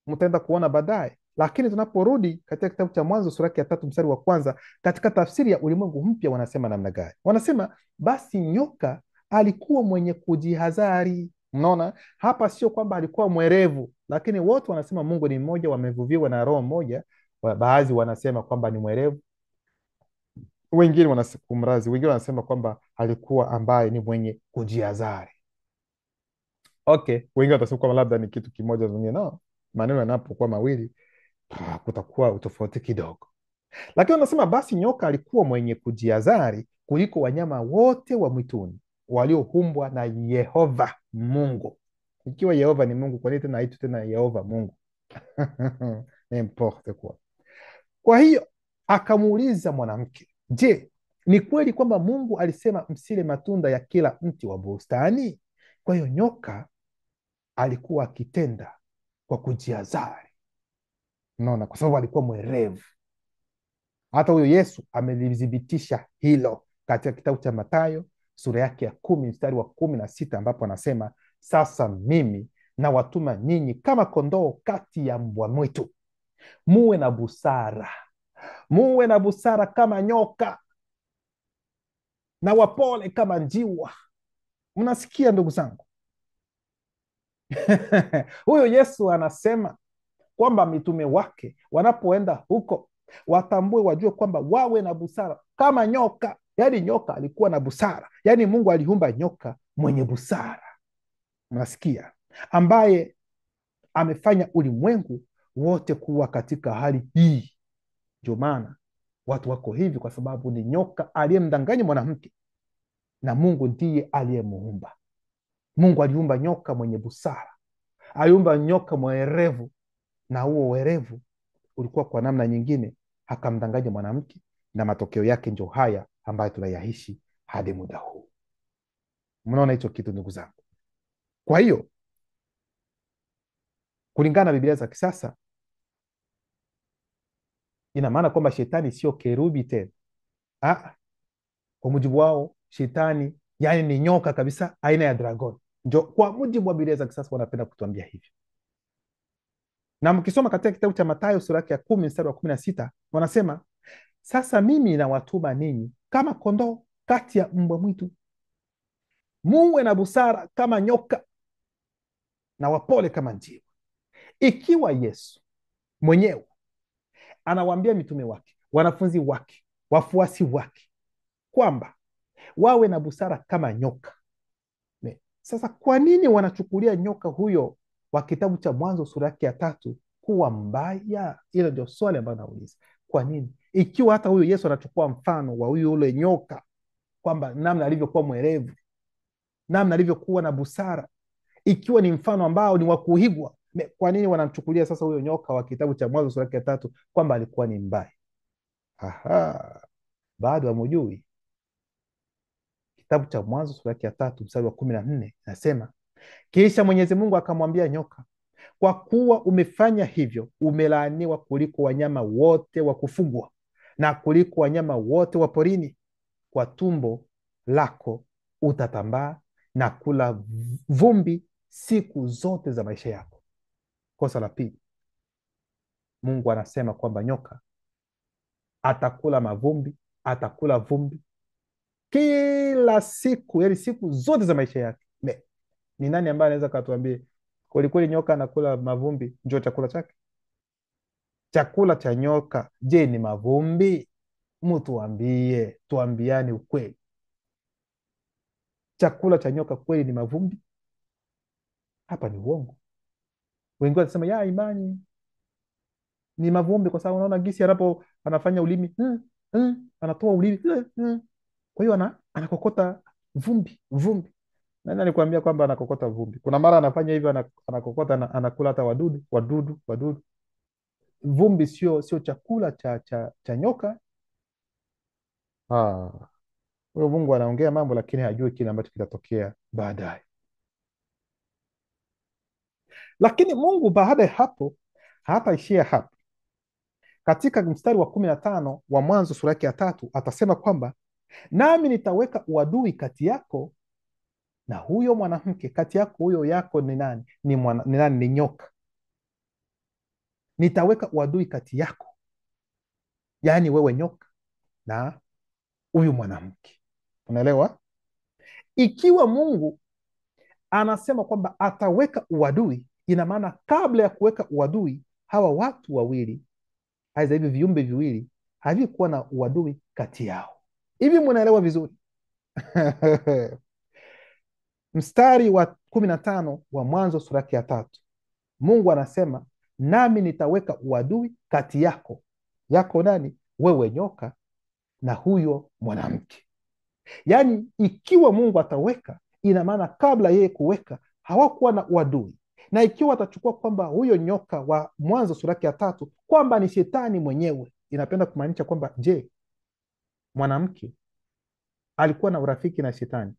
mtaenda kuona baadaye. Lakini tunaporudi katika kitabu cha Mwanzo sura ya 3 mstari wa 1, katika tafsiri ya Ulimwengu Mpya wanasema namna gani? Wanasema basi nyoka alikuwa mwenye kujihadhari. Mnaona hapa, sio kwamba alikuwa mwerevu, lakini wote wanasema Mungu ni mmoja, wamevuviwa na roho moja. Baadhi wanasema kwamba ni mwerevu, wengine wanasema kwamba alikuwa ambaye ni mwenye kujihadhari. Okay, wengine watasema kwamba labda ni kitu kimoja, wengine no, maneno yanapokuwa mawili kutakuwa utofauti kidogo. Lakini wanasema basi nyoka alikuwa mwenye kujihadhari kuliko wanyama wote wa mwituni walioumbwa na Yehova Mungu. Ikiwa Yehova ni Mungu, kwa nini tena aitwe tena Yehova Mungu? N'importe quoi. Kwa hiyo akamuuliza mwanamke, je, ni kweli kwamba Mungu alisema msile matunda ya kila mti wa bustani? Kwa hiyo nyoka alikuwa akitenda kwa kujihadhari, unaona, kwa sababu alikuwa mwerevu. Hata huyo Yesu amelithibitisha hilo katika kitabu cha Mathayo sura yake ya 10 mstari wa 16, ambapo anasema sasa mimi nawatuma nyinyi kama kondoo kati ya mbwa mwitu, muwe na busara, muwe na busara kama nyoka na wapole kama njiwa. Mnasikia ndugu zangu? Huyo Yesu anasema kwamba mitume wake wanapoenda huko watambue, wajue kwamba wawe na busara kama nyoka. Yaani nyoka alikuwa na busara, yaani Mungu aliumba nyoka mwenye busara, mnasikia, ambaye amefanya ulimwengu wote kuwa katika hali hii. Ndio maana watu wako hivi, kwa sababu ni nyoka aliyemdanganya mwanamke, na Mungu ndiye aliyemuumba. Mungu aliumba nyoka mwenye busara, aliumba nyoka mwerevu, na huo werevu ulikuwa kwa namna nyingine akamdanganya mwanamke, na matokeo yake ndio haya ambayo tunayaishi hadi muda huu. Mnaona hicho kitu ndugu zangu? Kwa hiyo kulingana na Biblia za kisasa, ina maana kwamba shetani sio kerubi tena. Kwa mujibu wao shetani yani ni nyoka kabisa, aina ya dragon. Ndio kwa mujibu wa Biblia za kisasa wanapenda kutuambia hivyo. Na mkisoma katika kitabu cha Mathayo sura yake ya 10 mstari wa 16, wanasema sasa mimi nawatuma ninyi kama kondoo kati ya mbwa mwitu, muwe na busara kama nyoka na wapole kama njiwa. Ikiwa Yesu mwenyewe anawaambia mitume wake, wanafunzi wake, wafuasi wake kwamba wawe na busara kama nyoka, sasa kwa nini wanachukulia nyoka huyo wa kitabu cha Mwanzo sura yake ya 3 kuwa mbaya? Hilo ndio swali ambalo nauliza. Kwa nini, ikiwa hata huyo Yesu anachukua mfano wa huyo ule nyoka, kwamba namna alivyokuwa mwerevu, namna alivyokuwa na busara, ikiwa ni mfano ambao ni wa kuigwa, kwa nini wanamchukulia sasa huyo nyoka wa kitabu cha Mwanzo sura yake ya 3 kwamba alikuwa ni mbaya? bado hamujui? Kitabu cha Mwanzo sura yake ya 3 mstari wa 14 nasema, kisha Mwenyezi Mungu akamwambia nyoka, kwa kuwa umefanya hivyo, umelaaniwa kuliko wanyama wote wa kufugwa na kuliko wanyama wote wa porini. Kwa tumbo lako utatambaa na kula vumbi siku zote za maisha yako. Kosa la pili, Mungu anasema kwamba nyoka atakula mavumbi, atakula vumbi kila siku, yaani siku zote za maisha yake. Ni nani ambaye anaweza katuambie kwelikweli nyoka anakula mavumbi ndio chakula chake? Chakula cha nyoka, je, ni mavumbi? Mtuambie, tuambiani ukweli. Chakula cha nyoka kweli ni mavumbi? Hapa ni uongo. Wengi wanasema ya Imani ni mavumbi kwa sababu unaona gisi anafanya ulimi anatoa ulimi kwa hiyo anakokota vumbi. Nani alikwambia kwamba anakokota vumbi? Kuna mara anafanya hivyo, anakokota anakula hata wadudu. Vumbi sio chakula cha nyoka. Huyo Mungu anaongea mambo lakini hajui kile ambacho kitatokea baadaye. Lakini Mungu baada ya hapo hataishia hapo. Katika mstari wa 15 wa Mwanzo sura yake ya 3 atasema kwamba nami nitaweka uadui kati yako na huyo mwanamke. Kati yako, huyo yako ni nani? Ni nani? Ni nyoka. Nitaweka uadui kati yako, yaani wewe nyoka na huyu mwanamke. Unaelewa? Ikiwa Mungu anasema kwamba ataweka uadui, ina maana kabla ya kuweka uadui, hawa watu wawili, aidha hivi viumbe viwili, havikuwa na uadui kati yao. Hivi mnaelewa vizuri? Mstari wa 15 wa Mwanzo sura yake ya 3, Mungu anasema nami nitaweka uadui kati yako. Yako nani? Wewe nyoka na huyo mwanamke. Yaani ikiwa Mungu ataweka, ina maana kabla yeye kuweka hawakuwa na uadui. Na ikiwa atachukua kwamba huyo nyoka wa Mwanzo sura yake ya 3 kwamba ni shetani mwenyewe, inapenda kumaanisha kwamba, je, mwanamke alikuwa na urafiki na shetani?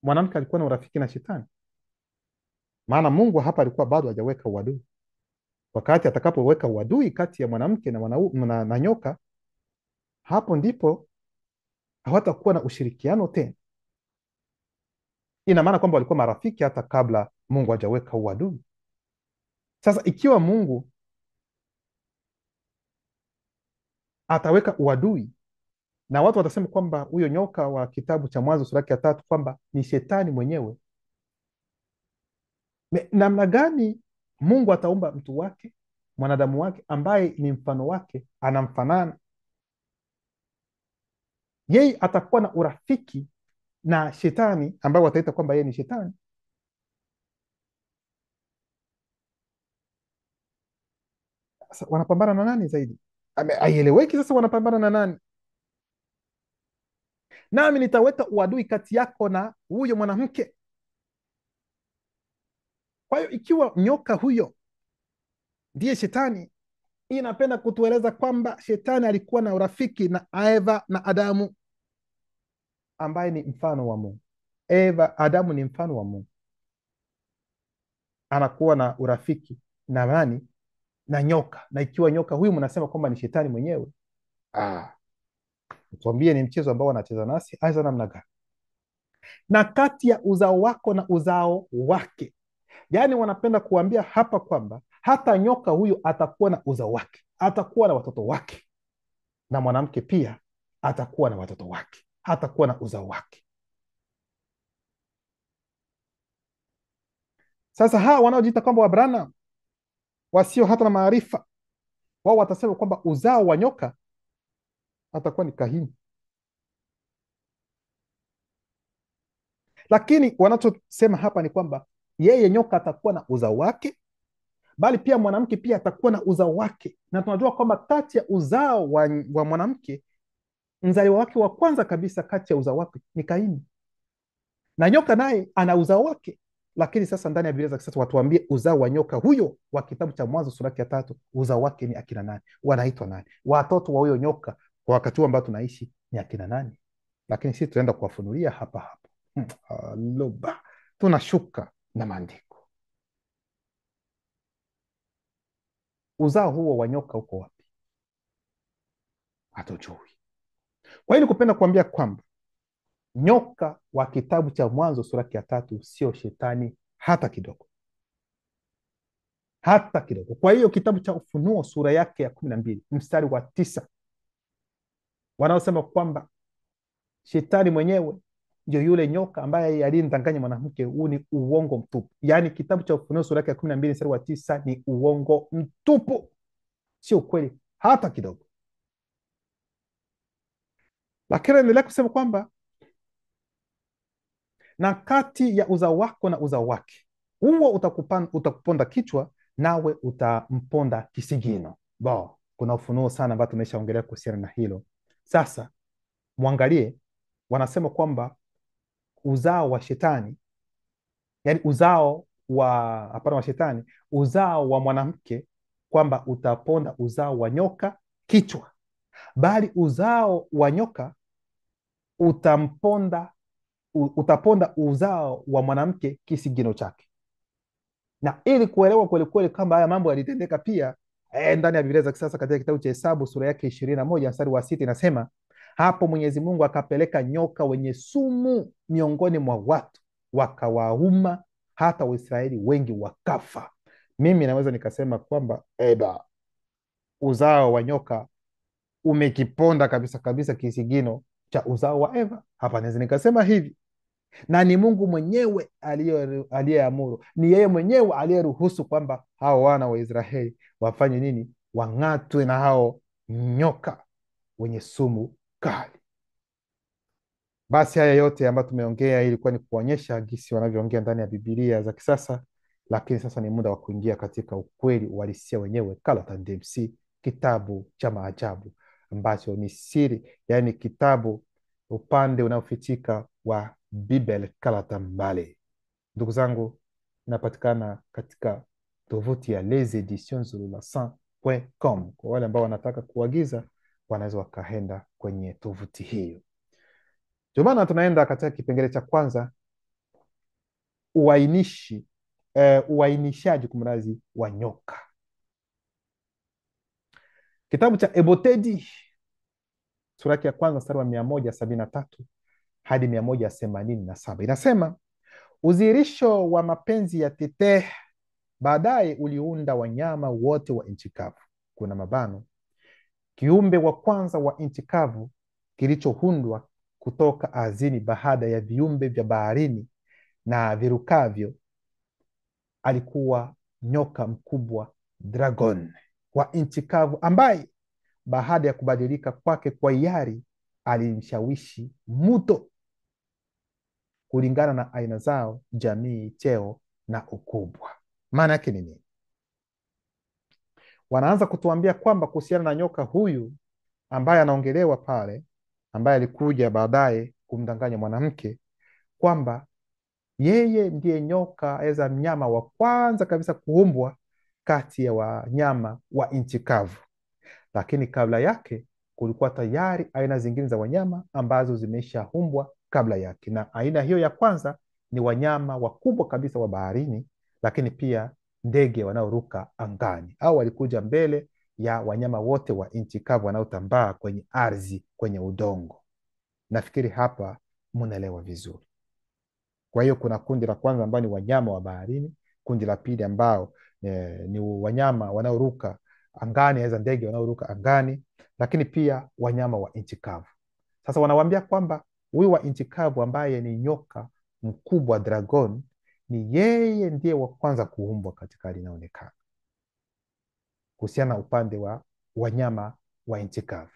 Mwanamke alikuwa na urafiki na shetani? Maana Mungu hapa alikuwa bado hajaweka uadui. Wakati atakapoweka uadui kati ya mwanamke na nyoka, hapo ndipo hawatakuwa na ushirikiano tena. Ina maana kwamba walikuwa marafiki hata kabla Mungu hajaweka uadui. Sasa ikiwa Mungu ataweka uadui na watu watasema kwamba huyo nyoka wa kitabu cha Mwanzo sura ya 3 kwamba ni shetani mwenyewe, namna gani Mungu ataumba mtu wake, mwanadamu wake ambaye ni mfano wake, anamfanana yeye, atakuwa na urafiki na shetani ambaye wataita kwamba yeye ni shetani? Sasa wanapambana na nani zaidi? Haieleweki. Sasa wanapambana na nani? Nami nitaweka uadui kati yako na huyo mwanamke. Kwa hiyo ikiwa nyoka huyo ndiye shetani, inapenda kutueleza kwamba shetani alikuwa na urafiki na Eva na Adamu ambaye ni mfano wa Mungu. Adamu ni mfano wa Mungu, anakuwa na urafiki na nani? Na nyoka. Na ikiwa nyoka huyu mnasema kwamba ni shetani mwenyewe, tuambie, ni mchezo ambao wanacheza nasi aidha namna gani? Na kati ya uzao wako na uzao wake, yaani wanapenda kuambia hapa kwamba hata nyoka huyu atakuwa na uzao wake, atakuwa na watoto wake, na mwanamke pia atakuwa na watoto wake, atakuwa na uzao wake. Sasa hawa wanaojiita kwamba Wabraham, wasio hata na maarifa, wao watasema kwamba uzao wa nyoka atakuwa ni Kahini. Lakini wanachosema hapa ni kwamba yeye nyoka atakuwa na uzao wake, bali pia mwanamke pia atakuwa na uzao wake. Na tunajua kwamba kati ya uzao wa mwanamke, mzaliwa wake wa kwanza kabisa kati ya uzao wake ni Kaini, na nyoka naye ana uzao wake, Lakini sasa ndani ya Biblia za kisasa watuambie uzao wa nyoka huyo wa kitabu cha Mwanzo sura ya 3, uzao wake ni akina nani? Wanaitwa nani? Watoto wa huyo nyoka kwa wakati huu ambao tunaishi ni akina nani? Lakini sisi tunaenda kuwafunulia hapa hapa. Aloba, tunashuka na maandiko. Uzao huo wa nyoka uko wapi? Hatujui. Kwa hiyo nikupenda kuambia kwamba nyoka wa kitabu cha Mwanzo sura ya 3 sio shetani hata kidogo, hata kidogo. Kwa hiyo kitabu cha Ufunuo sura yake ya 12 mstari wa 9, wanaosema kwamba shetani mwenyewe ndio yule nyoka ambaye aliyemdanganya mwanamke, huu ni uongo mtupu. Yaani kitabu cha Ufunuo sura yake ya 12 mstari wa 9 ni uongo mtupu, sio ukweli hata kidogo. Lakini anaendelea kusema kwamba na kati ya uzao wako na uzao wake, huo utakuponda kichwa, nawe utamponda kisigino. Kuna ufunuo sana ambao tumeshaongelea kuhusiana na hilo. Sasa mwangalie, wanasema kwamba uzao wa shetani, yani uzao wa hapana wa shetani, uzao wa mwanamke, kwamba utaponda uzao wa nyoka kichwa, bali uzao wa nyoka utaponda uzao wa mwanamke kisigino chake. Na ili kuelewa kwelikweli kwamba haya mambo yalitendeka pia ndani ya Biblia za kisasa, katika kitabu cha Hesabu sura yake 21 mstari wa 6 inasema, hapo Mwenyezi Mungu akapeleka nyoka wenye sumu miongoni mwa watu, wakawauma hata Waisraeli wengi wakafa. Mimi naweza nikasema kwamba uzao wa nyoka umekiponda kabisa kabisa kisigino cha uzao wa Eva. Hapa naweza nikasema hivi, na ni Mungu mwenyewe aliyeamuru, ni yeye mwenyewe aliyeruhusu kwamba hao wana wa Israeli wafanye nini? Wang'atwe na hao nyoka wenye sumu kali. Basi haya yote ambayo tumeongea ilikuwa ni kuonyesha gisi wanavyoongea ndani ya Biblia za kisasa, lakini sasa ni muda wa kuingia katika ukweli uhalisia wenyewe, Calatin DMC, kitabu cha maajabu ambacho ni siri, yaani kitabu upande unaofichika wa Bibel Calatin Mbale. Ndugu zangu, inapatikana katika tovuti ya leseditionszululansin.com. Kwa wale ambao wanataka kuagiza, wanaweza wakaenda kwenye tovuti hiyo. Ndio maana tunaenda katika kipengele cha kwanza, uainishaji kumrazi wa nyoka. Kitabu cha Ebotedi sura ya kwanza mstari wa 173 hadi 187 inasema, udhihirisho wa mapenzi ya Teteh baadaye uliunda wanyama wote wa nchi kavu. Kuna mabano, kiumbe wa kwanza wa nchi kavu kilichoundwa kutoka ardhini baada ya viumbe vya baharini na virukavyo alikuwa nyoka mkubwa, dragon wa nchi kavu, ambaye baada ya kubadilika kwake kwa hiari alimshawishi mto kulingana na aina zao, jamii, cheo na ukubwa. Maana yake ni nini? Wanaanza kutuambia kwamba kuhusiana na nyoka huyu ambaye anaongelewa pale, ambaye alikuja baadaye kumdanganya mwanamke, kwamba yeye ndiye nyoka eza mnyama wa kwanza kabisa kuumbwa kati ya wanyama wa nchi kavu. Lakini kabla yake kulikuwa tayari aina zingine za wanyama ambazo zimeshaumbwa kabla yake, na aina hiyo ya kwanza ni wanyama wakubwa kabisa wa baharini, lakini pia ndege wanaoruka angani, au walikuja mbele ya wanyama wote wa nchi kavu wanaotambaa kwenye ardhi, kwenye udongo. Nafikiri hapa mnaelewa vizuri. Kwa hiyo kuna kundi la kwanza ambao ni wanyama wa baharini, kundi la pili ambao ni wanyama wanaoruka angani, aweza ndege wanaoruka angani, lakini pia wanyama wa nchi kavu. Sasa wanawambia kwamba huyu wa nchi kavu ambaye ni nyoka mkubwa, dragon, ni yeye ndiye wa kwanza kuumbwa katika hali inaonekana, kuhusiana na upande wa wanyama wa nchi kavu.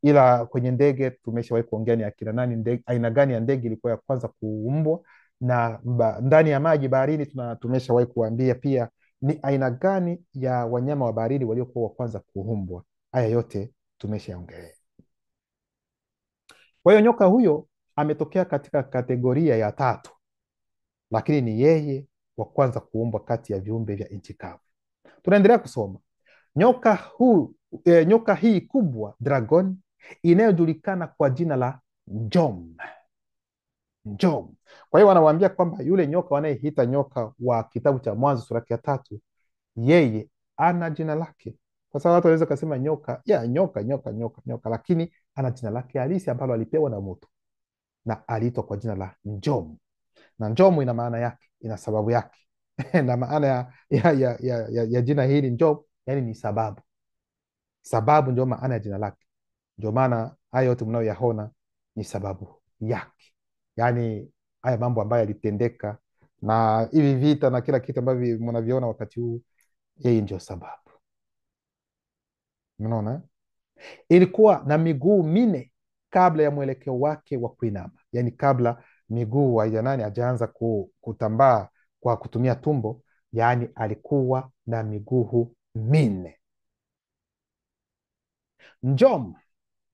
Ila kwenye ndege tumeshawahi kuongea ni akina nani, aina gani ya ndege ilikuwa ya kwanza kuumbwa, na ndani ya maji baharini tumeshawahi kuambia pia ni aina gani ya wanyama wa baharini waliokuwa wa kwanza kuumbwa. Haya yote tumeshaongelea. Kwa hiyo nyoka huyo ametokea katika kategoria ya tatu, lakini ni yeye wa kwanza kuumbwa kati ya viumbe vya nchi kavu. Tunaendelea kusoma. Nyoka hii kubwa dragon, inayojulikana kwa jina la Njom. Njom. Kwa hiyo wanawaambia kwamba yule nyoka wanayeita nyoka wa kitabu cha Mwanzo sura ya 3, yeye ana jina lake. Kwa sababu watu wanaweza kusema nyoka, nyoka, lakini ana jina lake halisi ambalo alipewa na mtu, na aliitwa kwa jina la Njom. Na Njom ina maana yake, ina sababu yake. Na maana ya jina hili Njom, yani ni sababu. Sababu ndio maana ya jina lake. Ndio maana haya yote mnayoyaona ni sababu yake. Yani haya mambo ambayo yalitendeka na hivi vita na kila kitu ambavyo mnaviona wakati huu, yeye ndio sababu. Mnaona? Ilikuwa na miguu minne kabla ya mwelekeo wake wa kuinama. Yani kabla miguu hajaanza kutambaa kwa kutumia tumbo, yani alikuwa na miguu minne. Njom,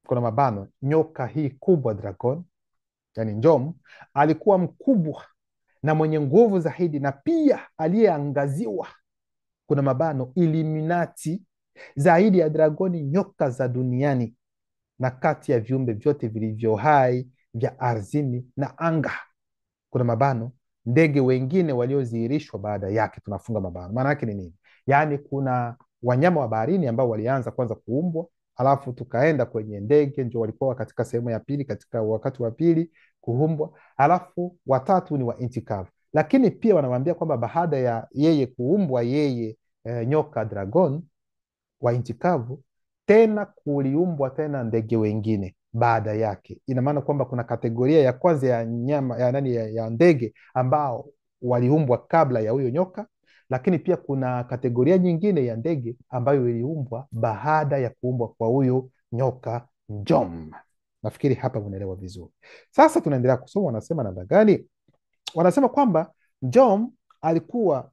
kuna mabano, nyoka hii kubwa dragon, yani Njom, alikuwa mkubwa na mwenye nguvu zaidi, na pia aliyeangaziwa, kuna mabano, Illuminati, zaidi ya dragoni nyoka za duniani na kati ya viumbe vyote vilivyo hai vya ardhini na anga, kuna mabano, ndege wengine waliodhihirishwa baada yake. Tunafunga mabano. Maana yake ni nini? Yaani kuna wanyama wa baharini ambao walianza kwanza kuumbwa, alafu tukaenda kwenye ndege, ndio walikuwa katika sehemu ya pili, katika wakati wa pili kuumbwa, alafu watatu ni wa nchi kavu. Lakini pia wanawaambia kwamba baada ya yeye kuumbwa, yeye nyoka dragon wa nchi kavu, tena kuliumbwa tena ndege wengine baada yake. Ina maana kwamba kuna kategoria ya kwanza ya nyama ya ndege ambao waliumbwa kabla ya huyo nyoka, lakini pia kuna kategoria nyingine ya ndege ambayo iliumbwa baada ya kuumbwa kwa huyo nyoka Njom. Nafikiri hapa unaelewa vizuri. Sasa tunaendelea kusoma. Wanasema namna gani? Wanasema kwamba Njom alikuwa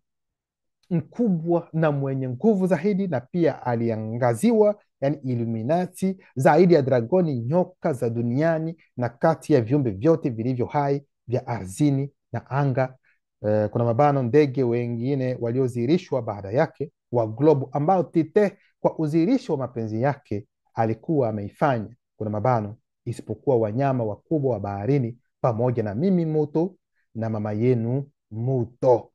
mkubwa na mwenye nguvu zaidi, na pia aliangaziwa, yani Illuminati, zaidi ya dragoni nyoka za duniani na kati ya viumbe vyote vilivyo hai vya ardhini na anga. Kuna mabano, ndege wengine waliodhihirishwa baada yake wa globu, ambao Tite kwa udhihirisho wa mapenzi yake alikuwa ameifanya, kuna mabano, isipokuwa wanyama wakubwa wa baharini, pamoja na mimi Muto na mama yenu Muto.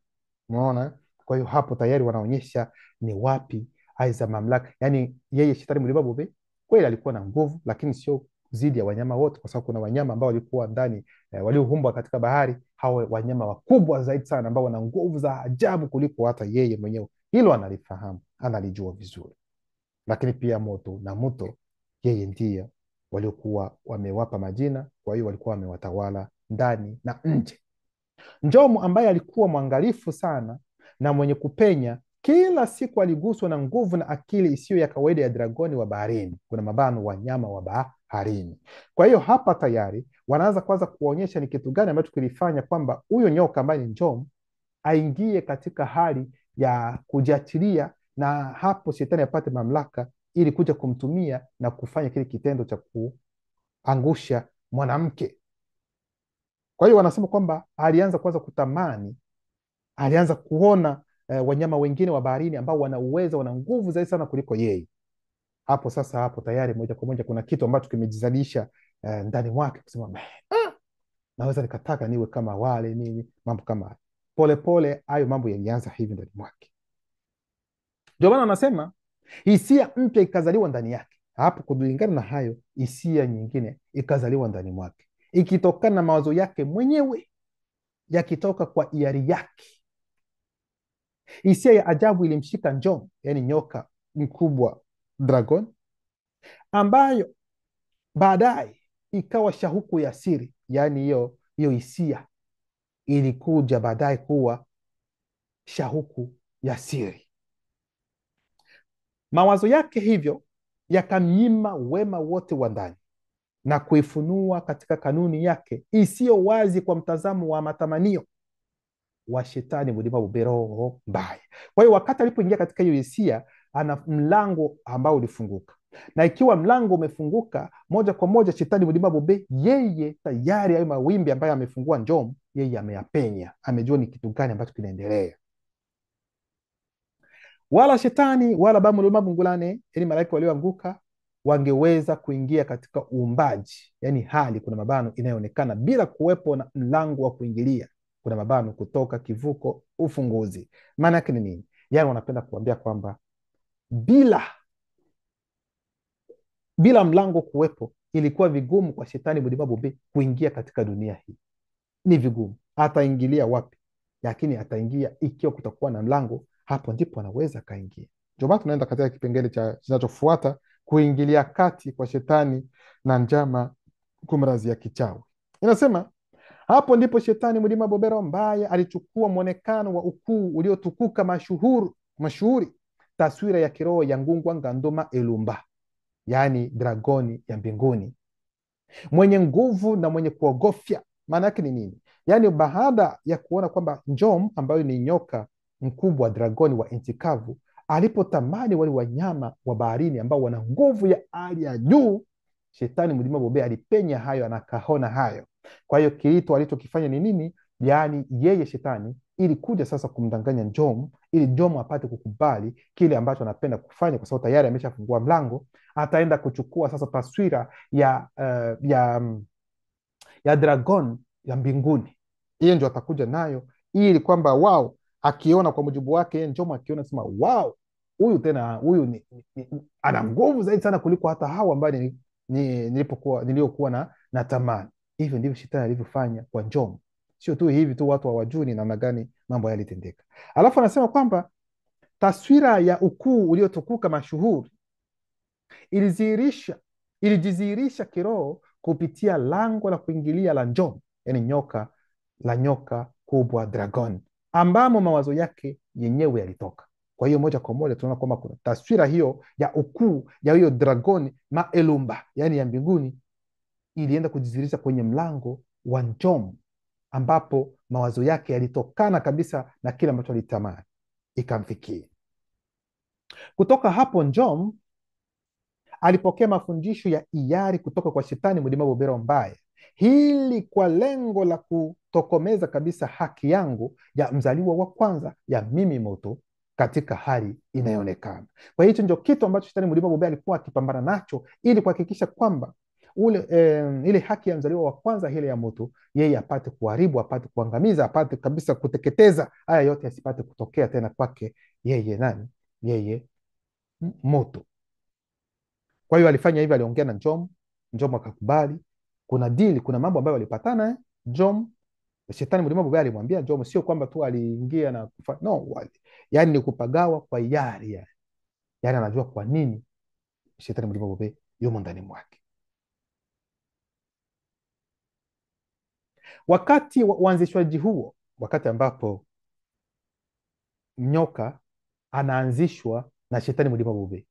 Unaona? Kwa hiyo hapo tayari wanaonyesha ni wapi aiza mamlaka. Yani yeye Shetani Mlibabobe kweli alikuwa na nguvu, lakini sio zidi ya wanyama wote, kwa sababu kuna wanyama ambao walikuwa ndani walioumbwa katika bahari, hao wanyama wakubwa zaidi sana ambao wana nguvu za ajabu kuliko hata yeye mwenyewe. Hilo analifahamu, analijua vizuri. Lakini pia Moto na Muto, yeye ndiye waliokuwa wamewapa majina, kwa hiyo walikuwa wamewatawala ndani na nje. Njomu ambaye alikuwa mwangalifu sana na mwenye kupenya, kila siku aliguswa na nguvu na akili isiyo ya kawaida ya dragoni wa baharini, kuna mabano, wanyama wa baharini. Kwa hiyo hapa tayari wanaanza kwanza kuonyesha ni kitu gani ambacho kilifanya kwamba huyo nyoka ambaye ni Njomu aingie katika hali ya kujiachilia, na hapo shetani apate mamlaka ili kuja kumtumia na kufanya kile kitendo cha kuangusha mwanamke. Kwa hiyo wanasema kwamba alianza kwanza kutamani, alianza kuona wanyama wengine wa baharini ambao wana uwezo, wana nguvu zaidi sana kuliko yeye. Hapo sasa, hapo tayari moja kwa moja kuna kitu ambacho kimejizalisha ndani mwake, kusema naweza nikataka niwe kama wale nini, mambo kama hayo. Polepole hayo mambo yalianza hivi ndani mwake. Ndio maana wanasema hisia mpya ikazaliwa ndani yake. Hapo kulingana na hayo, hisia nyingine ikazaliwa ndani mwake, ikitokana na mawazo yake mwenyewe, yakitoka kwa hiari yake. Hisia ya ajabu ilimshika Njom, yani nyoka mkubwa dragon, ambayo baadaye ikawa shauku ya siri. Yani hiyo hisia ilikuja baadaye kuwa shauku ya siri. Mawazo yake hivyo yakamnyima wema wote wa ndani na kuifunua katika kanuni yake isiyo wazi kwa mtazamo wa matamanio wa Shetani Mlibabobe, roho mbaya. Kwa hiyo wakati alipoingia katika hiyo hisia, ana mlango ambao ulifunguka, na ikiwa mlango umefunguka, moja kwa moja Shetani Mlibabobe yeye tayari hayo mawimbi ambayo amefungua Njom, yeye ameyapenya, amejua ni kitu gani ambacho kinaendelea. Wala shetani wala bamulumabungulane, yani malaika walioanguka, wangeweza kuingia katika uumbaji, yani hali kuna mabano inayoonekana bila kuwepo na mlango wa kuingilia, kuna mabano, kutoka, kivuko, ufunguzi. Maana yake ni nini? Yani wanapenda kuambia kwamba bila mlango kuwepo, ilikuwa vigumu kwa shetani Mudimabubi kuingia katika dunia hii. Ni vigumu. Ataingilia wapi? Lakini ataingia ikiwa kutakuwa na mlango, hapo ndipo anaweza akaingia. Ndio maana tunaenda katika kipengele kinachofuata, kuingilia kati kwa shetani na njama kumrazi ya kichawi. Inasema hapo ndipo shetani Mlima Bobero mbaya alichukua mwonekano wa ukuu uliotukuka mashuhuri, taswira ya kiroho ya ngungwa ngandoma elumba, yaani dragoni ya mbinguni, mwenye nguvu na mwenye kuogofya. Maana yake ni nini? Yaani baada ya kuona kwamba Njom ambayo ni nyoka mkubwa, dragoni wa nchi kavu, alipotamani wale wanyama wa baharini ambao wana nguvu ya hali ya juu, shetani Mlima Bobe alipenya hayo, anakaona hayo. Kwa hiyo kilito alichokifanya ni nini? Yaani yeye shetani ili kuja sasa kumdanganya Njom, ili Njom apate kukubali kile ambacho anapenda kufanya, kwa sababu tayari ameshafungua mlango. Ataenda kuchukua sasa taswira ya dragon ya mbinguni. Hiyo ndio atakuja nayo, ili kwamba wao akiona, kwa mujibu wake Njom akiona, sema wao, huyu tena huyu ana nguvu zaidi sana kuliko hata hao ambayo niliokuwa na tamani. Hivyo ndivyo shetani alivyofanya kwa Njom. Sio tu hivi tu, watu hawajui ni namna gani mambo yalitendeka. Alafu anasema kwamba taswira ya ukuu uliotukuka mashuhuri ilijidhihirisha kiroho kupitia lango la kuingilia la Njom, yani nyoka kubwa, dragon, ambamo mawazo yake yenyewe yalitoka. Kwa hiyo moja kwa moja tunaona kwamba kuna taswira hiyo ya ukuu ya hiyo dragoni maelumba, yani ya mbinguni, ilienda kujidhihirisha kwenye mlango wa Njom, ambapo mawazo yake yalitokana kabisa na kile ambacho alitamani, ikamfikia. Kutoka hapo Njom alipokea mafundisho ya hiari kutoka kwa shetani Mlima Bobero mbaya, hili kwa lengo la kutokomeza kabisa haki yangu ya mzaliwa wa kwanza, ya mimi Moto, katika hali inayoonekana. Kwa hiyo hicho ndio kitu ambacho shetani Mlima Bobero alikuwa akipambana nacho, ili kuhakikisha kwamba ile haki ya mzaliwa wa kwanza, ile ya Moto, yeye apate kuharibu, apate kuangamiza, apate kabisa kuteketeza, haya yote yasipate kutokea tena kwake yeye. Nani? Yeye Moto. Kwa hiyo alifanya hivyo, aliongea na Njom akakubali. Kuna dili, kuna mambo ambayo walipatana Njom. Shetani Mlima Bobero alimwambia Njom, sio kwamba tu aliingia na yani ni kupagawa kwa hiari, yani anajua kwa nini Shetani Mlima Bobero yumo ndani mwake. Wakati wa uanzishwaji huo, wakati ambapo nyoka anaanzishwa na Shetani Mlima Bobero,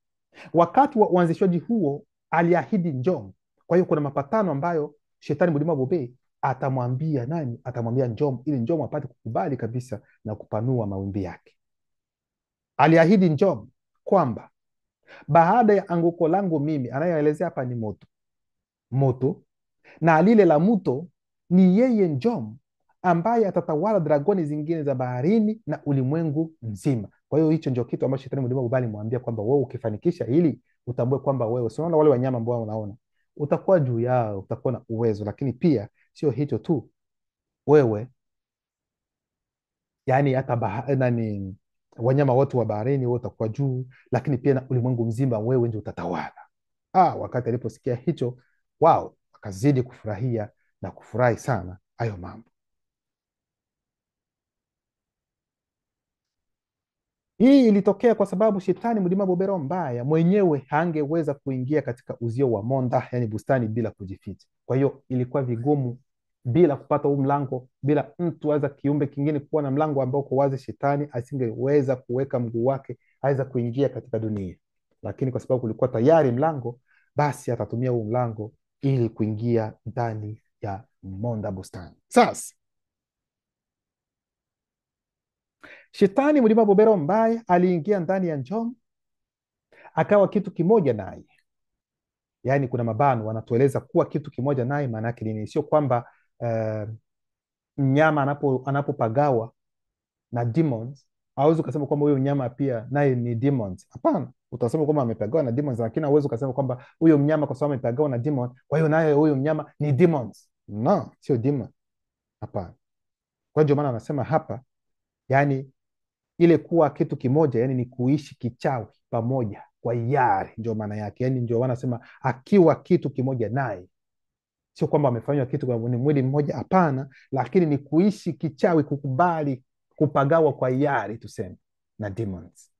wakati wa uanzishwaji huo aliahidi Njom. Kwa hiyo kuna mapatano ambayo Shetani Mlima Bobero atamwambia nani? Atamwambia Njom, ili Njom apate kukubali kabisa na kupanua mawimbi yake. Aliahidi Njom kwamba baada ya anguko langu mimi, anayeelezea hapa ni Moto, na lile la Moto ni yeye Njom, ambaye atatawala dragoni zingine za baharini na ulimwengu mzima. Kwa hiyo hicho ndio kitu ambacho Shetani Mlima Bobero alimwambia kwamba wewe ukifanikisha hili, utambue kwamba wewe, unaona wale wanyama ambao unaona, utakuwa juu yao, utakuwa na uwezo. Lakini pia sio hicho tu, wewe yani hata wanyama wote wa baharini wewe utakuwa juu, lakini pia na ulimwengu mzima wewe ndio utatawala. Wakati aliposikia hicho, wao akazidi kufurahia na kufurahi sana hayo mambo. Hii ilitokea kwa sababu Shetani Mlima Bobero mbaya mwenyewe hangeweza kuingia katika uzio wa Monda, yani bustani, bila kujificha. Kwa hiyo ilikuwa vigumu, bila kupata huu mlango, bila mtu aweza kiumbe kingine kuwa na mlango ambao uko wazi, Shetani asingeweza kuweka mguu wake, aweza kuingia katika dunia. Lakini kwa sababu kulikuwa tayari mlango, basi atatumia huu mlango ili kuingia ndani ya Monda bustani. Sasa Shetani Mlima Bobero mbaya aliingia ndani ya Njom, akawa kitu kimoja naye. Yaani kuna mabano wanatueleza kuwa kitu kimoja naye, maana yake nini? Sio kwamba mnyama anapopagawa na demons, hauwezi ukasema kwamba huyo mnyama pia naye ni demons. Hapana, utasema kwamba amepagawa na demons, lakini hauwezi ukasema kwamba huyo mnyama kwa sababu amepagawa na demon, kwa hiyo naye huyo mnyama ni demons. No, sio demon. Hapana. Kwa ndio maana anasema hapa, yani ile kuwa kitu kimoja, yani ni kuishi kichawi pamoja kwa hiari, ndio maana yake. Yani ndio wanasema akiwa kitu kimoja naye, sio kwamba amefanywa kitu kwa ni mwili mmoja, hapana, lakini ni kuishi kichawi, kukubali kupagawa kwa hiari tuseme na demons.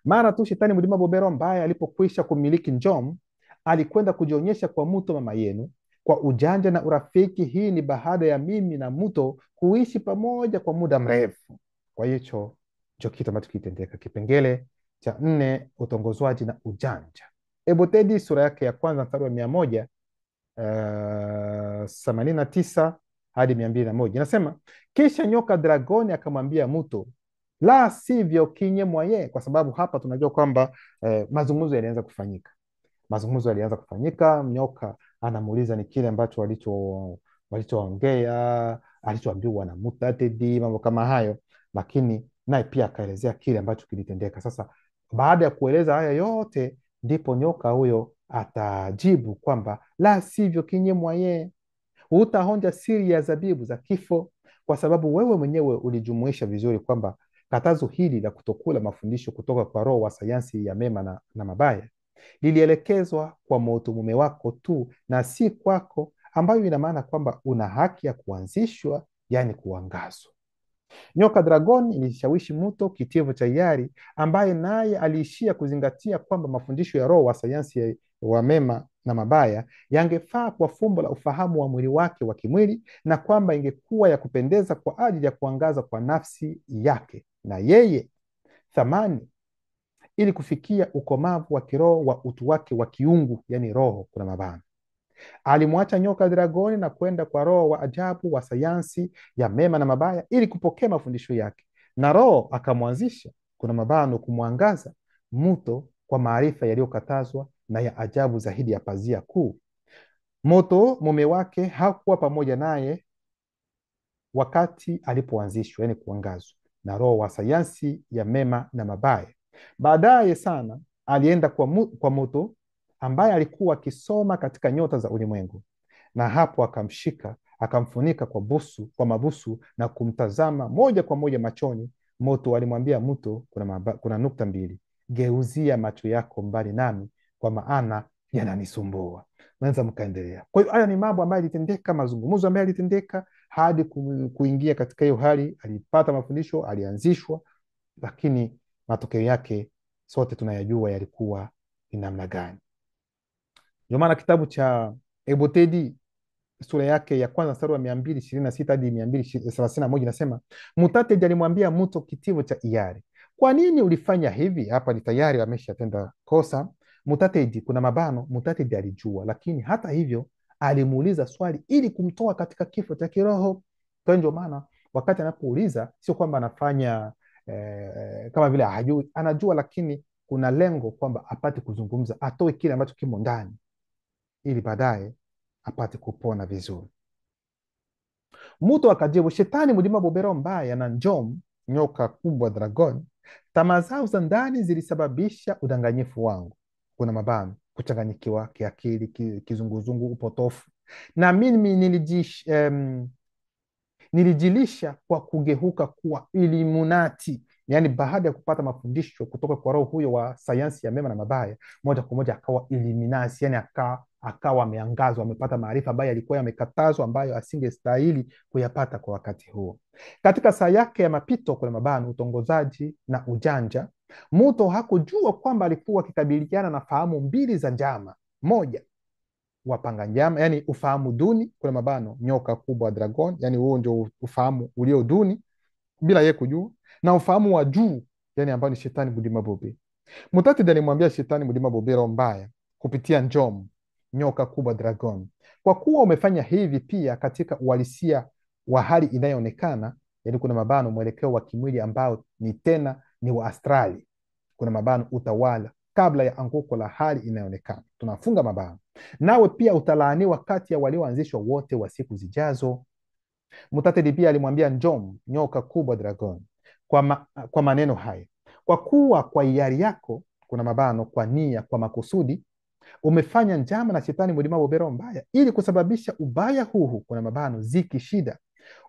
Mara tu shetani mlima Bobero ambaye alipokwisha kumiliki Njom, alikwenda kujionyesha kwa Muto mama yenu kwa ujanja na urafiki. Hii ni baada ya mimi na Muto kuishi pamoja kwa muda mrefu. Kwa hicho ndio kitu ambacho kitendeka. Kipengele cha 4, utongozwaji na ujanja. Ebotedi sura yake ya kwanza mstari wa 189 hadi 201 inasema, kisha nyoka dragoni akamwambia Muto, la sivyo kinye mwaye. Kwa sababu hapa tunajua kwamba mazungumzo yalianza kufanyika. Nyoka anamuuliza ni kile ambacho walichoongea, alichoambiwa na Mutatedi, mambo kama hayo, lakini naye pia akaelezea kile ambacho kilitendeka. Sasa baada ya kueleza haya yote, ndipo nyoka huyo atajibu kwamba la sivyo kinye mwaye, hutahonja siri ya zabibu za kifo, kwa sababu wewe mwenyewe ulijumuisha vizuri kwamba katazo hili la kutokula mafundisho kutoka kwa roho wa sayansi ya mema na mabaya lilielekezwa kwa moto mume wako tu na si kwako, ambayo ina maana kwamba una haki ya kuanzishwa, yani kuangazwa. Nyoka dragon ilishawishi Muto kitivo cha hiari, ambaye naye aliishia kuzingatia kwamba mafundisho ya roho wa sayansi wa mema na mabaya yangefaa kwa fumbo la ufahamu wa mwili wake wa kimwili, na kwamba ingekuwa ya kupendeza kwa ajili ya kuangaza kwa nafsi yake na yeye thamani, ili kufikia ukomavu wa kiroho wa utu wake wa kiungu, yani roho kuna mabana. Alimwacha nyoka dragoni na kwenda kwa roho wa ajabu wa sayansi ya mema na mabaya ili kupokea mafundisho yake, na roho akamwanzisha kuna mabano kumwangaza Muto kwa maarifa yaliyokatazwa na ya ajabu zaidi ya pazia kuu. Muto mume wake hakuwa pamoja naye wakati alipoanzishwa, yani kuangazwa na roho wa sayansi ya mema na mabaya. Baadaye sana alienda kwa Muto ambaye alikuwa akisoma katika nyota za ulimwengu, na hapo akamshika akamfunika kwa mabusu na kumtazama moja kwa moja machoni. Muto alimwambia Muto, kuna nukta mbili, geuzia macho yako mbali nami, kwa maana yananisumbua. Naweza mkaendelea. Kwa hiyo haya ni mambo ambayo yalitendeka, mazungumzo ambayo yalitendeka hadi kuingia katika hiyo hali. Alipata mafundisho, alianzishwa, lakini matokeo yake sote tunayajua yalikuwa ni namna gani. Ndio maana kitabu cha Ebotedi sura yake ya kwanza mstari wa 226 hadi 231 inasema, Mutatedi alimwambia Muto kitivo cha hiari, kwa nini ulifanya hivi? Hapa ni tayari ameshatenda kosa. Mutatedi kuna mabano, Mutatedi alijua, lakini hata hivyo alimuuliza swali ili kumtoa katika kifo cha kiroho. Kwa ndio maana wakati anapouliza sio kwamba anafanya kama vile hajui, anajua, lakini kuna lengo kwamba apate kuzungumza, atoe kile ambacho kimo ndani ili baadaye apate kupona vizuri. Muto akajibu, shetani mlima Bobero mbaya na Njom nyoka kubwa dragon, tamaa zao za ndani zilisababisha udanganyifu wangu, kuna mabano, kuchanganyikiwa kiakili, kizunguzungu, upotofu, na mimi nilijilisha kwa kugeuka kuwa Illuminati. Yani baada ya kupata mafundisho kutoka kwa roho huyo wa sayansi ya mema na mabaya, moja kwa moja akawa Illuminati, yani akawa ameangazwa, amepata maarifa ambayo yalikuwa yamekatazwa, ambayo asingestahili kuyapata kwa wakati huo. Katika saa yake ya mapito kuna mabano, utongozaji na ujanja, Muto hakujua kwamba alikuwa akikabiliana na fahamu mbili za njama. Moja, wapanga njama, yani ufahamu duni kuna mabano, nyoka kubwa dragon, yani huo ndio ufahamu ulio duni bila yeye kujua, na ufahamu wa juu, yani ambao ni shetani mlima Bobe. Mutatedi alimwambia shetani mlima Bobero mbaya kupitia Njom nyoka kubwa dragon, kwa kuwa umefanya hivi pia katika uhalisia wa hali inayoonekana, yani kuna mabano mwelekeo wa kimwili ambao ni wa astrali, kuna mabano utawala kabla ya anguko la hali inayoonekana, tunafunga mabano, nawe pia utalaaniwa kati ya walioanzishwa wote wa siku zijazo. Mutateli pia alimwambia Njom, nyoka kubwa dragon, kwa maneno haya: kwa kuwa kwa hiari yako, kuna mabano, kwa nia, kwa makusudi, umefanya njama na shetani mlima bobero mbaya, ili kusababisha ubaya huu, kuna mabano, ziki, shida,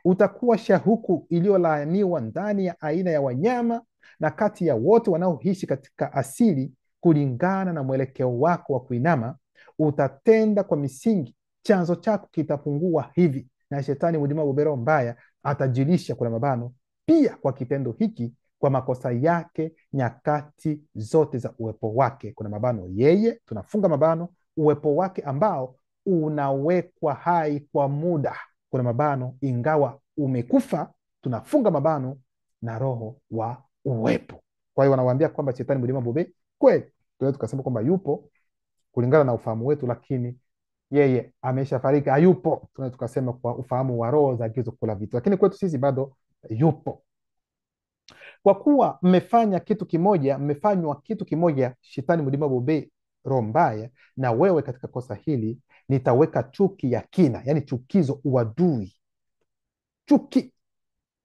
utakuwa shahuku iliyolaaniwa ndani ya aina ya wanyama na kati ya wote wanaoishi katika asili. Kulingana na mwelekeo wako wa kuinama, utatenda kwa misingi, chanzo chako kitapungua hivi, na shetani mlima bobero mbaya atajilisha, kuna mabano, pia kwa kitendo hiki, kwa makosa yake nyakati zote za uwepo wake, kuna mabano, yeye, tunafunga mabano, uwepo wake ambao unawekwa hai kwa muda, kuna mabano, ingawa umekufa, tunafunga mabano, na roho wa uwepo. Kwa hiyo wanawaambia kwamba shetani mlima bobe kweli tunaweza tukasema kwamba yupo kulingana na ufahamu wetu, lakini yeye ameshafariki, hayupo, tunaweza tukasema kwa ufahamu wa roho za gizo kula vitu, lakini kwetu sisi bado yupo. Kwa kuwa mmefanya kitu kimoja, mmefanywa kitu kimoja, shetani mlima bobe, roho mbaya, na wewe katika kosa hili, nitaweka chuki ya kina, yani chukizo, uadui, chuki,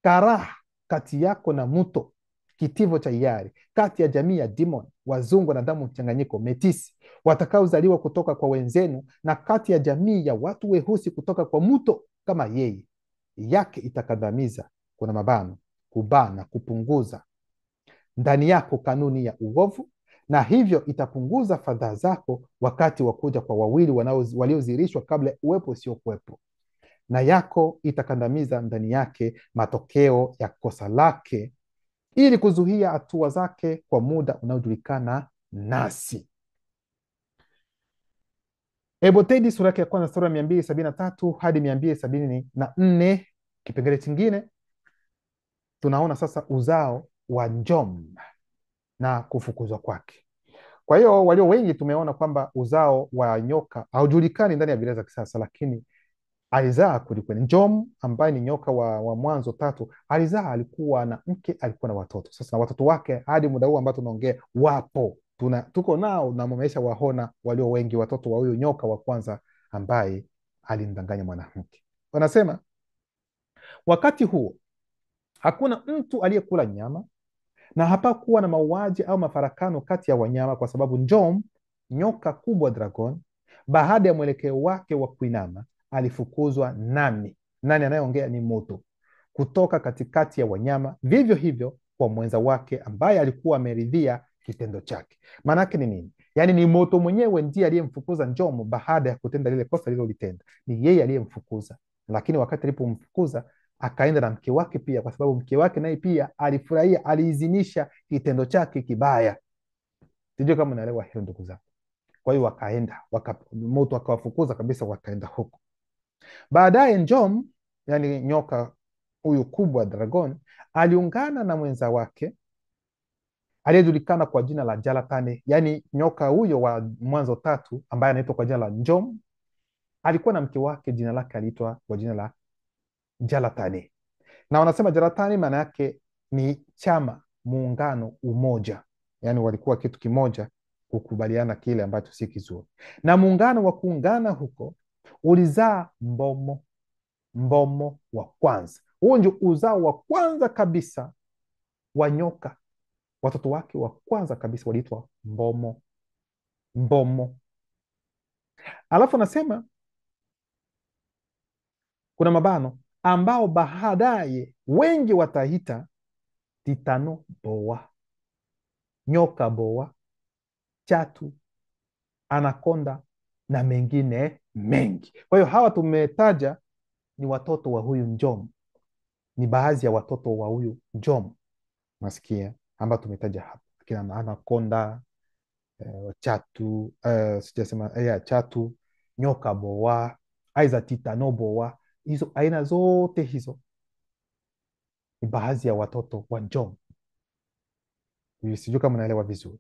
karaha kati yako na mto, kitivo cha hiari, kati ya jamii ya demon, wazungu na damu mchanganyiko, metisi, watakaozaliwa kutoka kwa wenzenu, na kati ya jamii ya watu weusi kutoka kwa mto kama yeye. Yake itakandamiza, kuna mabano, kubana, kupunguza ndani yako kanuni ya uovu, na hivyo itapunguza fadhaa zako wakati wa kuja kwa wawili waliozirishwa kabla ya uwepo usiokuwepo, na yako itakandamiza ndani yake matokeo ya kosa lake, ili kuzuia hatua zake kwa muda unaojulikana nasi. Ebotedi sura yake ya kwanza sura ya 273 hadi 274. Kipengele chingine tunaona sasa uzao wa Njom na kufukuzwa kwake. Kwa hiyo walio wengi tumeona kwamba uzao wa nyoka haujulikani ndani ya Biblia za kisasa, lakini alizaa kwelikweli. Njom ambaye ni nyoka wa Mwanzo 3 alizaa, alikuwa na mke, alikuwa na watoto. Sasa na watoto wake hadi muda huu ambao tunaongea wapo, tuko nao na mumesha waona walio wengi, watoto wa huyu nyoka wa kwanza ambaye alimdanganya mwanamke. Wanasema wakati huo hakuna mtu aliyekula nyama na hapakuwa na mauaji au mafarakano kati ya wanyama, kwa sababu Njom, nyoka kubwa dragon, baada ya mwelekeo wake wa kuinama, alifukuzwa nani anayeongea ni moto kutoka katikati ya wanyama, vivyo hivyo kwa mwenza wake ambaye alikuwa ameridhia kitendo chake. Maanake ni nini? Yaani ni moto mwenyewe ndiye aliyemfukuza Njom baada ya kutenda lile kosa lilolitenda, ni yeye aliyemfukuza. Lakini wakati alipomfukuza akaenda na mke wake pia, kwa sababu mke wake naye pia alifurahia, aliizinisha kitendo chake kibaya. Sijui kama unaelewa hilo ndugu zangu. Kwa hiyo wakaenda, moto akawafukuza kabisa, wakaenda huko. Baadaye Njom, yani nyoka huyu kubwa dragon, aliungana na mwenza wake aliyejulikana kwa jina la Jalatane. Yani nyoka huyo wa Mwanzo 3 ambaye anaitwa kwa jina la Njom alikuwa na mke wake, jina lake aliitwa kwa jina la Jalatane. Na wanasema Jalatane maana yake ni chama, muungano, umoja, yani walikuwa kitu kimoja, kukubaliana kile ambacho si kizuri. Na muungano wa kuungana huko ulizaa Mbomo wa kwanza. Huo ndio uzao wa kwanza kabisa wa nyoka. Watoto wake wa kwanza kabisa waliitwa Mbomo. Alafu anasema kuna mabano ambao baadaye wengi wataita Titano boa, nyoka boa, chatu, anakonda na mengine mengi. Kwa hiyo hawa tumetaja ni watoto wa huyu Njom, ni baadhi ya watoto wa huyu Njom, nasikia ambao tumetaja hapa, kina anakonda, chatu, chatu, nyoka boa, aiza Titano boa. Hizo aina zote hizo ni baadhi ya watoto wa Njom. Sijui kama naelewa vizuri.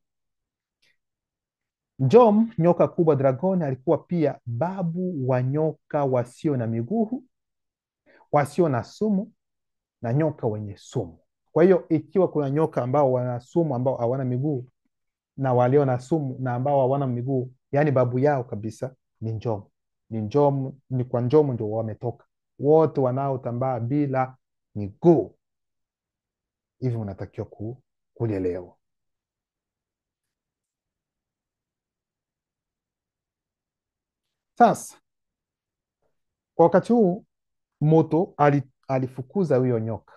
Njom, nyoka kubwa dragon, alikuwa pia babu wa nyoka wasio na miguu, wasio na sumu, na nyoka wenye sumu. Kwa hiyo ikiwa kuna nyoka ambao wana sumu, ambao hawana miguu, na walio na sumu na ambao hawana miguu, yani babu yao kabisa ni Njom. Ni kwa Njom ndio wametoka. wote wanaotambaa bila miguu. Hivi unatakiwa kulielewa. Sasa kwa wakati huu moto alifukuza huyo nyoka,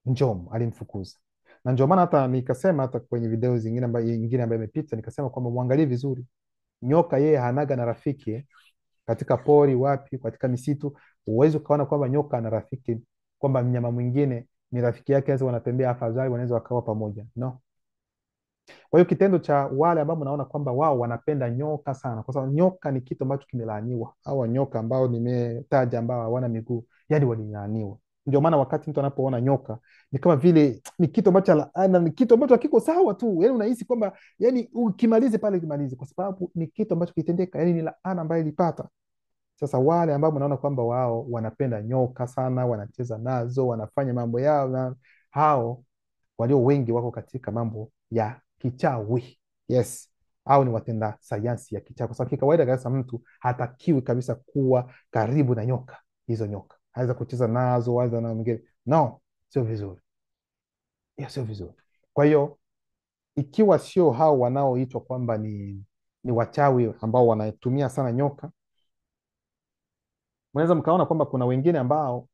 Njom alimfukuza, na ndio maana hata nikasema hata kwenye video zingine ambayo imepita, nikasema kwamba mwangalie vizuri nyoka, yeye hanaga na rafiki katika pori, wapi, katika misitu. Huwezi ukaona kwamba nyoka ana rafiki, kwamba mnyama mwingine ni rafiki yake, sasa wanatembea afadhali, wanaweza wakawa pamoja, no. Kwa hiyo kitendo cha wale ambao mnaona kwamba wao wanapenda nyoka sana, kwa sababu nyoka ni kitu ambacho kimelaaniwa. Hawa nyoka ambao nimetaja ambao hawana miguu, yani walilaaniwa. Ndio maana wakati mtu anapoona nyoka ni kama vile ni kitu ambacho laana, ni kitu ambacho hakiko sawa tu, yani unahisi kwamba yani ukimalize pale, ukimalize, kwa sababu ni kitu ambacho kitendeka, yani ni laana ambayo ilipata. Sasa wale ambao mnaona kwamba wao wanapenda nyoka sana, wanacheza nazo, wanafanya mambo yao na hao walio wengi wako katika mambo ya kichawi. Yes, au ni watenda sayansi ya kichawi, kwa sababu kikawaida kabisa mtu hatakiwi kabisa kuwa karibu na nyoka. Hizo nyoka aweza kucheza nazo, aweza na mwingine, no, sio vizuri. Yeah, sio vizuri. Kwa hiyo ikiwa sio hao wanaoitwa kwamba ni wachawi ambao wanatumia sana nyoka, mnaweza mkaona kwamba kuna wengine ambao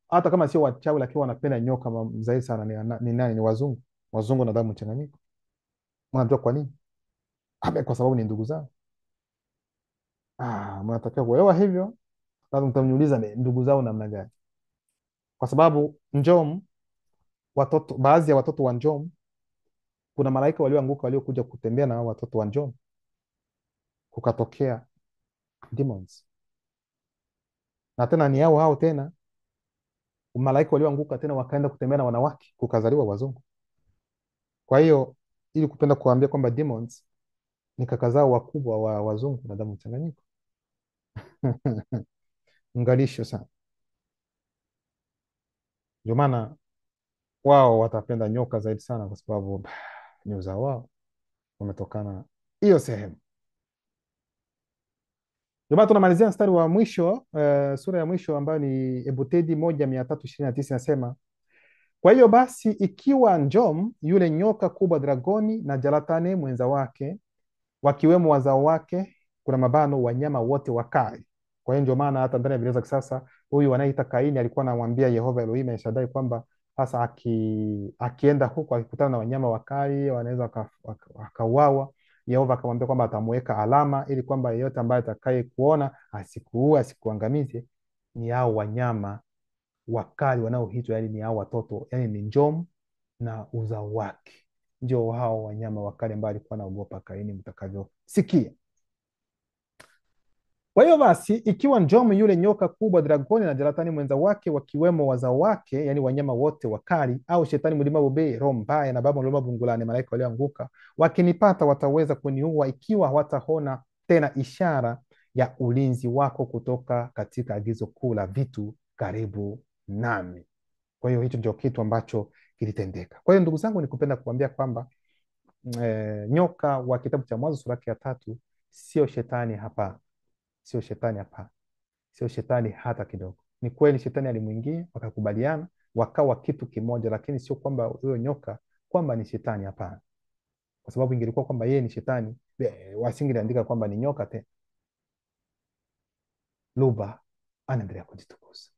hata kama sio wachawi lakini wanapenda nyoka zaidi sana. Ni nani? Ni wazungu. Wazungu na damu mchanganyiko. Mnajua kwa nini? Kwa sababu ni ndugu zao. Mnatakiwa kuelewa hivyo. Lazima mtamniuliza ni ndugu zao namna gani? Kwa sababu Njom, baadhi ya watoto wa Njom, kuna malaika walioanguka waliokuja kutembea na hao watoto wa Njom, kukatokea demons, na tena ni hao hao tena malaika walioanguka tena wakaenda kutembea na wanawake, kukazaliwa wazungu. Kwa hiyo ili kupenda kuambia kwamba demons ni kaka zao wakubwa wa wazungu na damu mchanganyiko. Ngalisho sana. Ndio maana wao watapenda nyoka zaidi sana, kwa sababu ni uzao wao umetokana hiyo sehemu. Ndio maana tunamalizia mstari wa mwisho, sura ya mwisho ambayo ni Ebutedi 1:329 inasema, kwa hiyo basi ikiwa Njom yule nyoka kubwa dragoni na Jalatane mwenza wake wakiwemo wazao wake, kuna mabano wanyama wote wakali. Kwa hiyo ndio maana hata ndani ya Biblia za kisasa huyu anayeita Kaini alikuwa anamwambia Yehova Elohim El Shaddai kwamba sasa akienda huko akikutana na wanyama wakali wanaweza wakauawa. Yehova akamwambia kwamba atamuweka alama ili kwamba yeyote ambaye atakaye kuona asikuue, asikuangamize. Ni hao wanyama wakali wanaoitwa, yani ni hao watoto, yani ni Njom na uzao wake, ndio hao wanyama wakali ambao alikuwa anaogopa Kaini, mtakavyosikia. Kwa hiyo basi ikiwa Njom yule nyoka kubwa dragoni na Jalatani mwenza wake wakiwemo wazao wake, yani wanyama wote wakali, au shetani mlima bobe, roho mbaya na baba mlima bungulani, malaika walioanguka, wakinipata wataweza kuniua ikiwa hawataona tena ishara ya ulinzi wako kutoka katika agizo kuu la vitu karibu nami. Kwa hiyo hicho ndio kitu ambacho kilitendeka. Kwa hiyo ndugu zangu, nikupenda kuambia kwamba nyoka wa kitabu cha Mwanzo sura ya 3 sio shetani. Hapana, sio shetani. Hapana, sio shetani hata kidogo. Ni kweli shetani alimwingia, wakakubaliana, wakawa kitu kimoja, lakini sio kwamba huyo nyoka kwamba ni shetani. Hapana, kwa sababu ingelikuwa kwamba yeye ni shetani, wasingeliandika kwamba ni nyoka tena. Luba anaendelea kujitukuza.